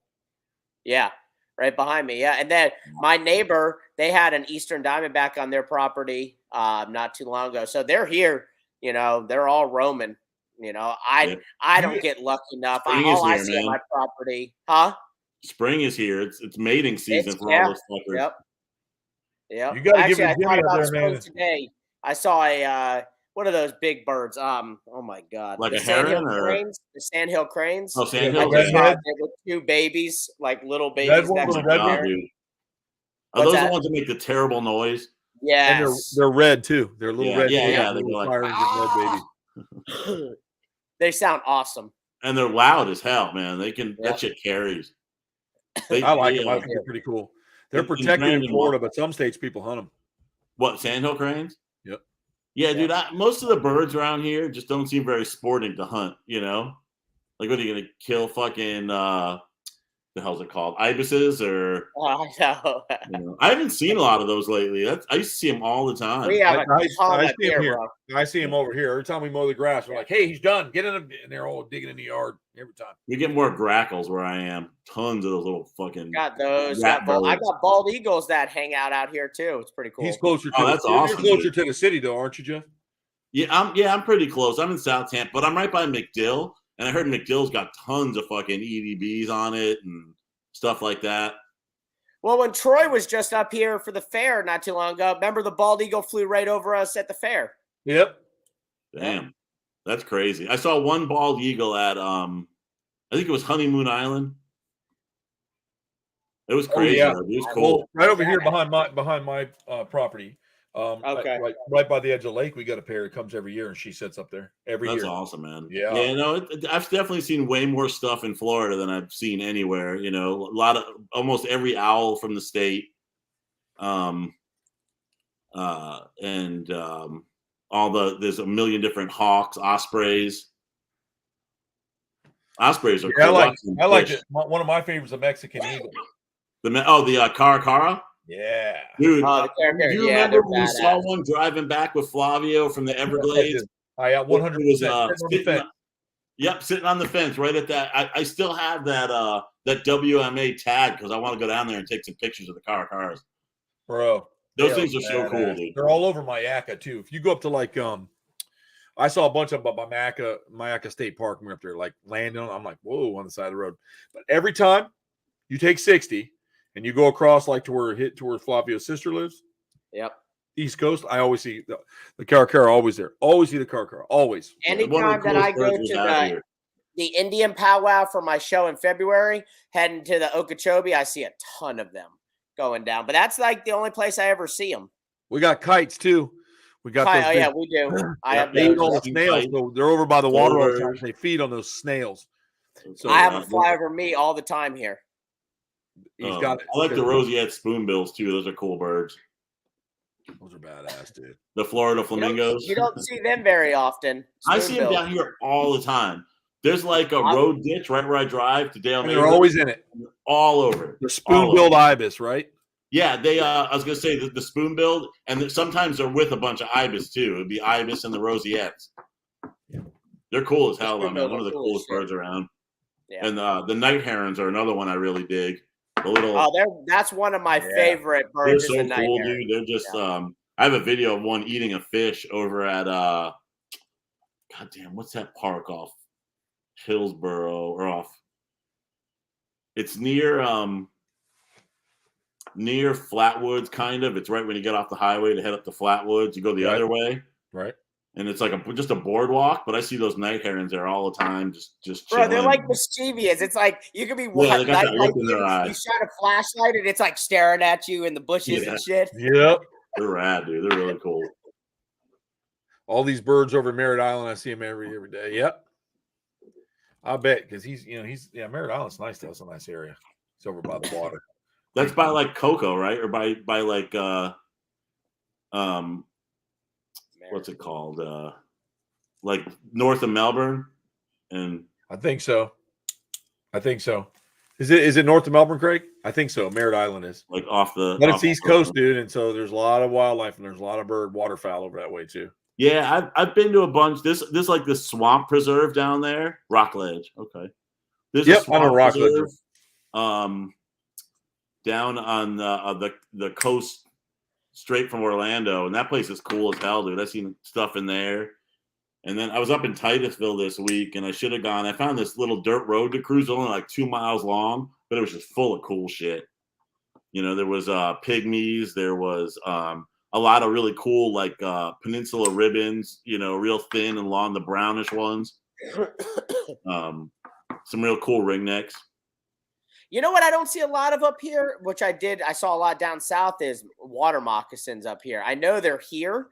Yeah, right behind me. Yeah, and then my neighbor, they had an Eastern Diamondback on their property not too long ago. So they're here. You know, they're all roaming. You know, I don't get lucky enough. All I see on my property, huh? Spring is here. It's mating season for all those fuckers. Yep. Yep. You got to give Actually, it I to Jimmy thought out about there, spring man. today. I saw a what are those big birds? Oh my god, Like the a heron or cranes, the sandhill cranes. oh, sandhill. I just saw redhead? it with 2 babies, like little Red babies one, next little to red me. one? Dude. Are What's those that? the ones that make the terrible noise? And Yes, they're red too. They're little red. Yeah. They They go like, fire engine red baby. they sound awesome. and they're loud as hell, man. They can Yep. that shit carries. I like them. I think they're pretty cool. They're protected in Florida, but some states people hunt them. What, sandhill cranes? Yep. Yeah, dude. Most of the birds around here just don't seem very sporting to hunt. You know, like what are you gonna kill? Fucking the hell's it called? Ibises or? I know. You know, I haven't seen a lot of those lately. I used to see them all the time. We have a ton I up see him here, here. bro. I see him over here. Every time we mow the grass, we're like, "Hey, he's done. Get in!" And they're all digging in the yard every time. We get more grackles where I am. Tons of those little fucking. Got those. rat I birds. got bald eagles that hang out here too. It's pretty cool. He's closer to. Oh, that's you're awesome, closer dude. to the city, though, aren't you, Jeff? Yeah, I'm pretty close. I'm in Southampton, but I'm right by McDill, and I heard McDill's got tons of fucking EDBs on it and stuff like that. Well, when Troy was just up here for the fair not too long ago, remember the bald eagle flew right over us at the fair? Yep. Damn, that's crazy. I saw one bald eagle at I think it was Honeymoon Island. It was crazy. yeah. It was cool. Well, right over here behind my property. Okay. Right by the edge of the lake, we got a pair. It comes every year, and she sits up there every year. That's awesome, man. Yeah. Yeah, no, I've definitely seen way more stuff in Florida than I've seen anywhere. You know, a lot of almost every owl from the state, and there's a million different hawks, ospreys. Ospreys are cool. I like it. One of my favorites is a Mexican eagle. The caracara. Yeah, Dude, Oh, do you remember when we saw one driving back with Flavio from the Everglades? I 100%. Yep, sitting on the fence right at that. I still have that WMA tag because I want to go down there and take some pictures of the cars. Bro. Those things are so cool, dude. They're all over Mayaca too. If you go up to like I saw a bunch of them by Mayaca State Park when we were up there, like landing on. I'm like, whoa, on the side of the road. But every time you take 60 and you go across like to where Flavio's sister lives. Yep. East Coast, I always see the caracara always there. Always see the caracara. Always. Anytime that I go to the Indian powwow for my show in February, heading to the Okeechobee, I see a ton of them going down. But that's like the only place I ever see them. We got kites too. We got those. Oh yeah, we do. I have they eat those. all the snails. So they're over by the water all the time. They feed on those snails. So I have them fly over me all the time here. He's got it. I like the roseate spoonbills too. Those are cool birds. Those are badass, dude. The Florida flamingos. You don't see them very often. I see them down here all the time. There's like a road ditch right where I drive to Dale. They're always in it. All over. The spoon-billed ibis, right? Yeah, they. I was gonna say the spoon-billed, and sometimes they're with a bunch of ibis too. It'd be ibis and the roseates. They're cool as hell, man. One of the coolest birds around. Yeah. And the night herons are another one I really dig. The little. That's one of my favorite birds. They're so cool, dude. They're just. I have a video of one eating a fish over at. Goddamn, what's that park off Hillsborough or off? It's near Flatwoods, kind of. It's right when you get off the highway to head up to Flatwoods. You go the other way, right? And it's like just a boardwalk. But I see those night herons there all the time, just bro. Chilling. They're like mischievous. It's like you could be they got that look in their eyes. You shine a flashlight and it's like staring at you in the bushes and shit. Yep, they're rad, dude. They're really cool. All these birds over Merritt Island, I see them every day. Yep. I bet because he's Merritt Island's nice though. It's a nice area. It's over by the water. That's by like Cocoa, right? Or by like what's it called? Like north of Melbourne, and I think so. Is it north of Melbourne, Craig? I think so. Merritt Island is like off the. But it's East Coast, dude, and so there's a lot of wildlife and there's a lot of waterfowl over that way too. Yeah, I've been to a bunch. This like the swamp preserve down there, Rockledge. Okay, there's a swamp I'm a Rockledge. preserve, down on the coast, straight from Orlando, and that place is cool as hell, dude. I've seen stuff in there. And then I was up in Titusville this week, and I should have gone. I found this little dirt road to cruise, only like 2 miles long, but it was just full of cool shit. There was pygmies. There was a lot of really cool like peninsula ribbons, real thin and long, the brownish ones. Some real cool ringnecks. You know what I don't see a lot of up here, which I saw a lot down south, is water moccasins up here. I know they're here.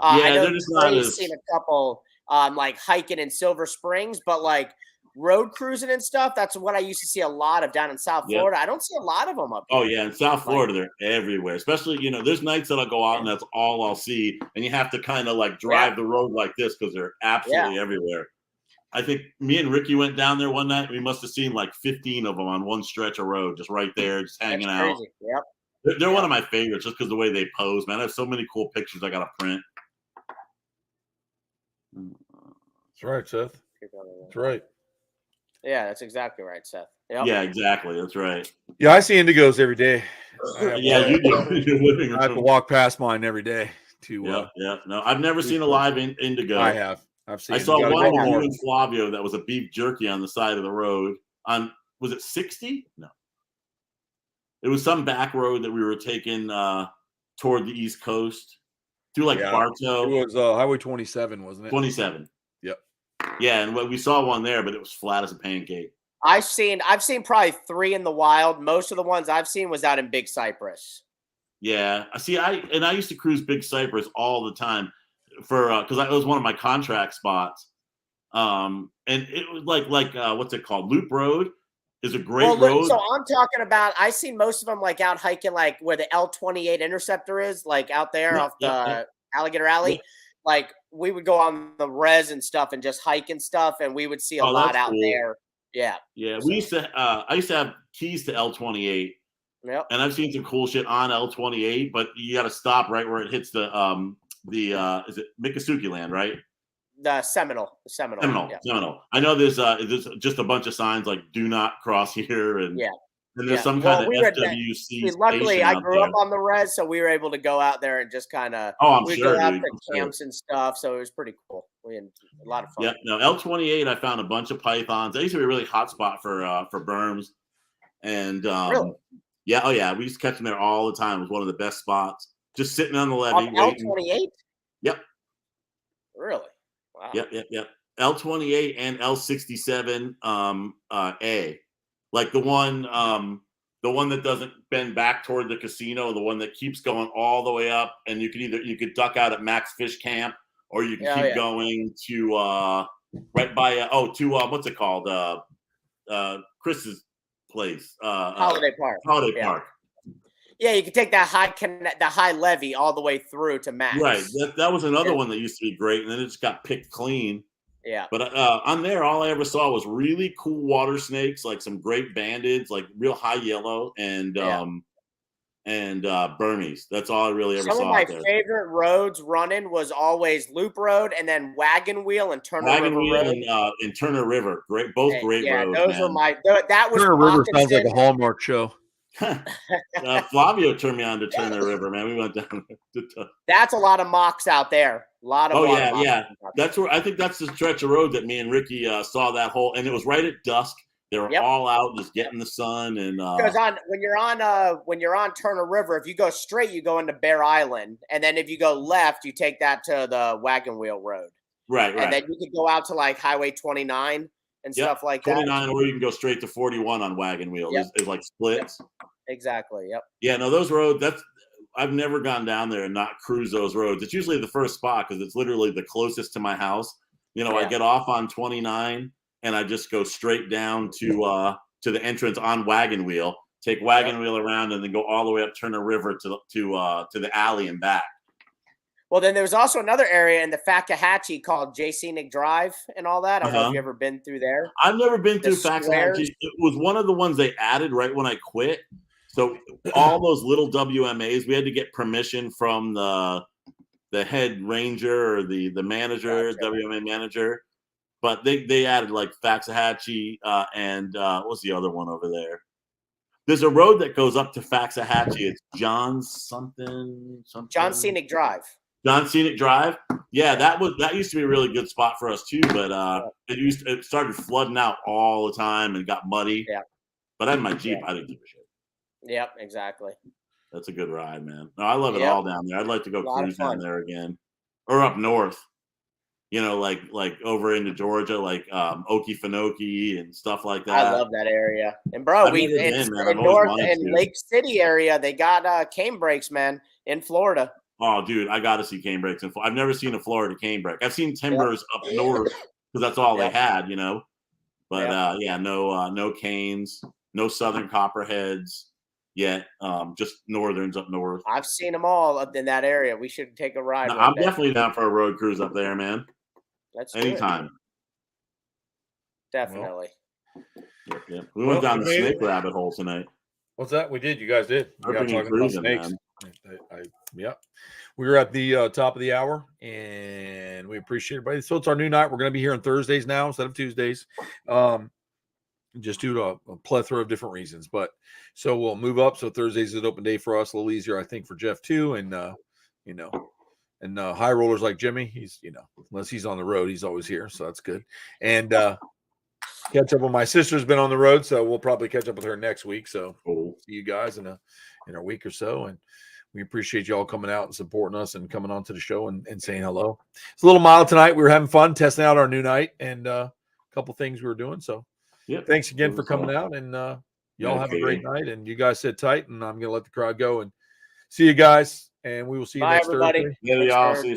I know they're just not as... seen a couple like hiking in Silver Springs, but like road cruising and stuff, that's what I used to see a lot of down in South Florida. I don't see a lot of them up here. Oh yeah, in South Florida they're everywhere. Especially, there's nights that I'll go out and that's all I'll see, and you have to kind of like drive the road like this because they're absolutely everywhere. I think me and Ricky went down there one night. We must have seen like 15 of them on one stretch of road, just right there, just hanging out. Yep. They're one of my favorites just because the way they pose, man. I have so many cool pictures I got to print. That's right, Seth. That's right. Yeah, that's exactly right, Seth. Yep. Yeah, exactly. That's right. Yeah, I see indigos every day. You do. I have to walk past mine every day to. No, I've never seen a live indigo. I have. I saw one of you and Flavio that was a beef jerky on the side of the road. Was it 60? No. It was some back road that we were taking toward the East Coast through like Bartow. It was Highway 27, wasn't it? 27. Yep. Yeah, and we saw one there, but it was flat as a pancake. I've seen probably 3 in the wild. Most of the ones I've seen was out in Big Cypress. Yeah, I used to cruise Big Cypress all the time because it was one of my contract spots. And it was like what's it called? Loop Road is a great road. So I'm talking about, I seen most of them like out hiking, like where the L28 Interceptor is, like out there off the Alligator Alley. Like we would go on the res and stuff and just hike and stuff, and we would see a lot out there. Yeah. Yeah. We used to I used to have keys to L28. Yep. And I've seen some cool shit on L28, but you gotta stop right where it hits the is it Miccosukee land, right? The Seminole. Yeah. Seminole. I know there's just a bunch of signs like "Do not cross here," and there's some kind of FWC. Luckily, I grew up on the res, so we were able to go out there and just kind of. I'm sure, go out to camps and stuff, so it was pretty cool. We had a lot of fun. Yeah, no, L28. I found a bunch of pythons. They used to be a really hot spot for berms, and really? Yeah, we used to catch them there all the time. It was one of the best spots. Just sitting on the levee. L28. Yep. Really? Wow. Yep. L28 and L67 A. Like the one that doesn't bend back toward the casino, the one that keeps going all the way up, and you could duck out at Max Fish Camp, or you can keep going to right by what's it called? Chris's place. Holiday Park. Park. Yeah, you could take that high levee all the way through to Max. Right. That was another one that used to be great, and then it just got picked clean. Yeah. But on there, all I ever saw was really cool water snakes, like some great bandeds, like real high yellow, and Burmese. That's all I really ever saw. Some of my favorite roads running was always Loop Road and then Wagon Wheel and Turner River Road. And Turner River. Those great roads. Those were that was Turner River sounds like a Hallmark show. Flavio turned me on to Turner River, man. We went down. That's a lot of mocks out there. A lot of That's where I think that's the stretch of road that me and Ricky saw that whole, and it was right at dusk. They were all out just getting the sun, and because when you're on Turner River, if you go straight, you go into Bear Island, and then if you go left, you take that to the Wagon Wheel Road. Right. And then you could go out to like Highway 29 and stuff like 29, that. Or you can go straight to 41 on Wagon Wheel. It's like splits. Exactly. Yep. Yeah. No, those roads. I've never gone down there and not cruise those roads. It's usually the first spot because it's literally the closest to my house. I get off on 29, and I just go straight down to the entrance on Wagon Wheel, take Wagon Wheel around, and then go all the way up Turner River to the alley and back. Well, then there was also another area in the Fakahatchee called J. Scenic Drive and all that. I don't know if you ever been through there. I've never been through Fakahatchee. It was one of the ones they added right when I quit. So all those little WMAs, we had to get permission from the head ranger or the manager, WMA manager. But they added like Fakahatchee and what's the other one over there? There's a road that goes up to Fakahatchee. It's John Scenic Drive. John Scenic Drive. Yeah, that used to be a really good spot for us too, but it started flooding out all the time and got muddy. Yeah. But I had my Jeep. I didn't give a shit. Yep, exactly. That's a good ride, man. No, I love it all down there. I'd like to go cruise down there again, or up north. You know, like over into Georgia, like Okefenokee and stuff like that. I love that area. And bro, in North and Lake City area, they got cane brakes, man, in Florida. Oh, dude, I got to see cane brakes. I've never seen a Florida cane brake. I've seen timbers up north because that's all they had, you know. But no canes, no Southern Copperheads yet. Just Northerns up north. I've seen them all up in that area. We should take a ride. No, I'm definitely down for a road cruise up there, man. That's anytime. Definitely. Yep. We went down the snake rabbit hole tonight. What's that? We did. You guys did. We got talking about snakes. Man. We were at the top of the hour, and we appreciate everybody. So it's our new night. We're going to be here on Thursdays now instead of Tuesdays, just due to a plethora of different reasons. But so we'll move up. So Thursdays is an open day for us, a little easier, I think, for Jeff too. And and high rollers like Jimmy, he's unless he's on the road, he's always here, so that's good. And catch up with my sister's been on the road, so we'll probably catch up with her next week. So we'll see you guys in a week or so, and we appreciate you all coming out and supporting us and coming on to the show and saying hello. It's a little mild tonight. We were having fun testing out our new night and a couple things we were doing. So thanks again for coming out, and y'all have a great night. And you guys sit tight, and I'm going to let the crowd go and see you guys. And we will see you next Thursday. Yeah, y'all. See you.